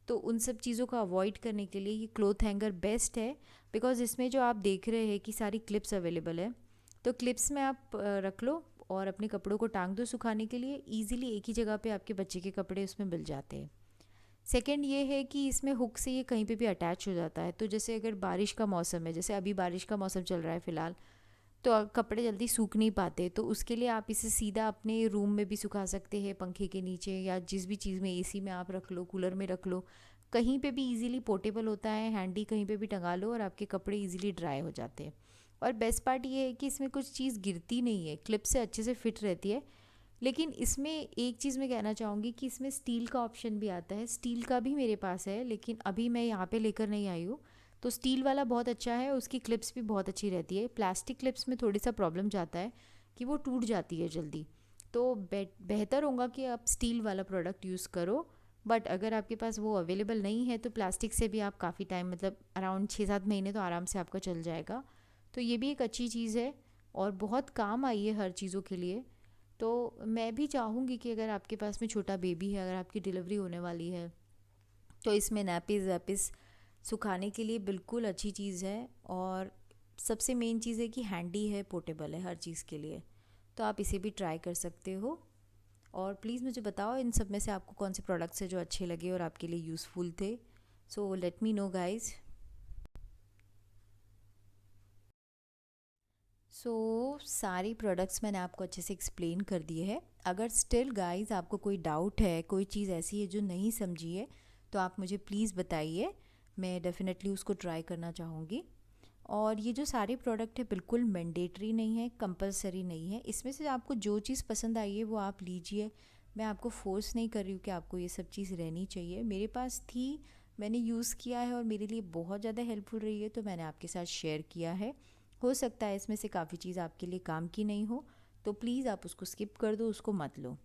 तो उन सब चीज़ों को अवॉइड करने के लिए ये क्लोथ हैंगर बेस्ट है बिकॉज इसमें जो आप देख रहे हैं कि सारी क्लिप्स अवेलेबल है। तो क्लिप्स में आप रख लो और अपने कपड़ों को टांग दो सुखाने के लिए, ईजिली एक ही जगह पे आपके बच्चे के कपड़े उसमें मिल जाते हैं। सेकंड ये है कि इसमें हुक से ये कहीं पे भी अटैच हो जाता है। तो जैसे अगर बारिश का मौसम है, जैसे अभी बारिश का मौसम चल रहा है फ़िलहाल, तो कपड़े जल्दी सूख नहीं पाते, तो उसके लिए आप इसे सीधा अपने रूम में भी सुखा सकते हैं, पंखे के नीचे या जिस भी चीज़ में, एसी में आप रख लो, कूलर में रख लो, कहीं पे भी इजीली पोर्टेबल होता है, हैंडी कहीं पे भी टंगा लो और आपके कपड़े इजीली ड्राई हो जाते हैं। और बेस्ट पार्ट ये है कि इसमें कुछ चीज़ गिरती नहीं है, क्लिप से अच्छे से फिट रहती है। लेकिन इसमें एक चीज़ मैं कहना चाहूँगी कि इसमें स्टील का ऑप्शन भी आता है, स्टील का भी मेरे पास है लेकिन अभी मैं यहाँ पे लेकर नहीं आई हूँ। तो स्टील वाला बहुत अच्छा है, उसकी क्लिप्स भी बहुत अच्छी रहती है। प्लास्टिक क्लिप्स में थोड़ी सा प्रॉब्लम जाता है कि वो टूट जाती है जल्दी। तो बेहतर होगा कि आप स्टील वाला प्रोडक्ट यूज़ करो। बट अगर आपके पास वो अवेलेबल नहीं है तो प्लास्टिक से भी आप काफ़ी टाइम, मतलब अराउंड 6-7 महीने तो आराम से आपका चल जाएगा। तो ये भी एक अच्छी चीज़ है और बहुत काम आई है हर चीज़ों के लिए। तो मैं भी चाहूँगी कि अगर आपके पास में छोटा बेबी है, अगर आपकी डिलीवरी होने वाली है, तो इसमें नैपीज़ वैपीज़ सुखाने के लिए बिल्कुल अच्छी चीज़ है। और सबसे मेन चीज़ है कि हैंडी है, पोर्टेबल है हर चीज़ के लिए। तो आप इसे भी ट्राई कर सकते हो। और प्लीज़ मुझे बताओ इन सब में से आपको कौन से प्रोडक्ट्स है जो अच्छे लगे और आपके लिए यूज़फुल थे। So let me know guys. सारी प्रोडक्ट्स मैंने आपको अच्छे से एक्सप्लेन कर दिए हैं। अगर स्टिल गाइस आपको कोई डाउट है, कोई चीज़ ऐसी है जो नहीं समझी है, तो आप मुझे प्लीज़ बताइए, मैं डेफ़िनेटली उसको ट्राई करना चाहूँगी। और ये जो सारे प्रोडक्ट है बिल्कुल मैंडेटरी नहीं है, कंपलसरी नहीं है, इसमें से आपको जो चीज़ पसंद आई है वो आप लीजिए। मैं आपको फोर्स नहीं कर रही हूँ कि आपको ये सब चीज़ रहनी चाहिए। मेरे पास थी, मैंने यूज़ किया है और मेरे लिए बहुत ज़्यादा हेल्पफुल रही है, तो मैंने आपके साथ शेयर किया है। हो सकता है इसमें से काफ़ी चीज़ आपके लिए काम की नहीं हो, तो प्लीज़ आप उसको स्किप कर दो, उसको मत लो।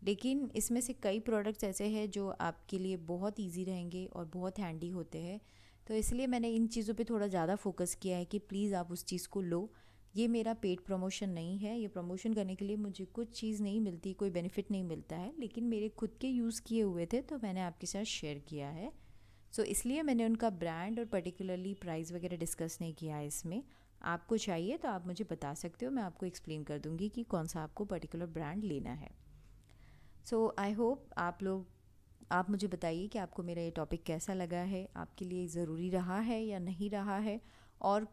लेकिन इसमें से कई प्रोडक्ट्स ऐसे हैं जो आपके लिए बहुत इजी रहेंगे और बहुत हैंडी होते हैं। तो इसलिए मैंने इन चीज़ों पे थोड़ा ज़्यादा फोकस किया है कि प्लीज़ आप उस चीज़ को लो। ये मेरा पेड प्रमोशन नहीं है, ये प्रमोशन करने के लिए मुझे कुछ चीज़ नहीं मिलती, कोई बेनिफिट नहीं मिलता है, लेकिन मेरे खुद के यूज़ किए हुए थे तो मैंने आपके साथ शेयर किया है। इसलिए मैंने उनका ब्रांड और पर्टिकुलरली प्राइस वगैरह डिस्कस नहीं किया है इसमें। आपको चाहिए तो आप मुझे बता सकते हो, मैं आपको एक्सप्लेन कर दूँगी कि कौन सा आपको पर्टिकुलर ब्रांड लेना है। आई होप आप मुझे बताइए कि आपको मेरा ये टॉपिक कैसा लगा है, आपके लिए ज़रूरी रहा है या नहीं रहा है। और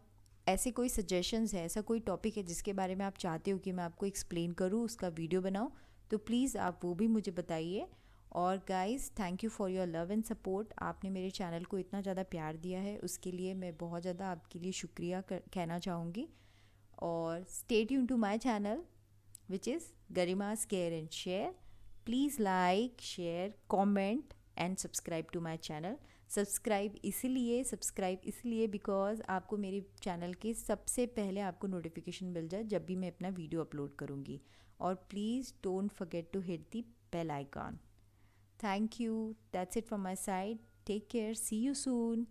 ऐसे कोई सजेशंस है, ऐसा कोई टॉपिक है जिसके बारे में आप चाहते हो कि मैं आपको एक्सप्लेन करूँ, उसका वीडियो बनाऊँ, तो प्लीज़ आप वो भी मुझे बताइए। और guys, thank you for your love and support. आपने मेरे चैनल को इतना ज़्यादा प्यार दिया है, उसके लिए मैं बहुत ज़्यादा आपके लिए शुक्रिया कहना चाहूँगी। और stay tune to my channel which is Garima's Care and Share. Please like, share, comment and subscribe to my channel. Subscribe इसलिए बिकॉज आपको मेरे चैनल के सबसे पहले आपको नोटिफिकेशन मिल जाए जब भी मैं अपना वीडियो अपलोड करूँगी। और please don't forget to hit the bell icon. Thank you, that's it from my side. Take care, see you soon.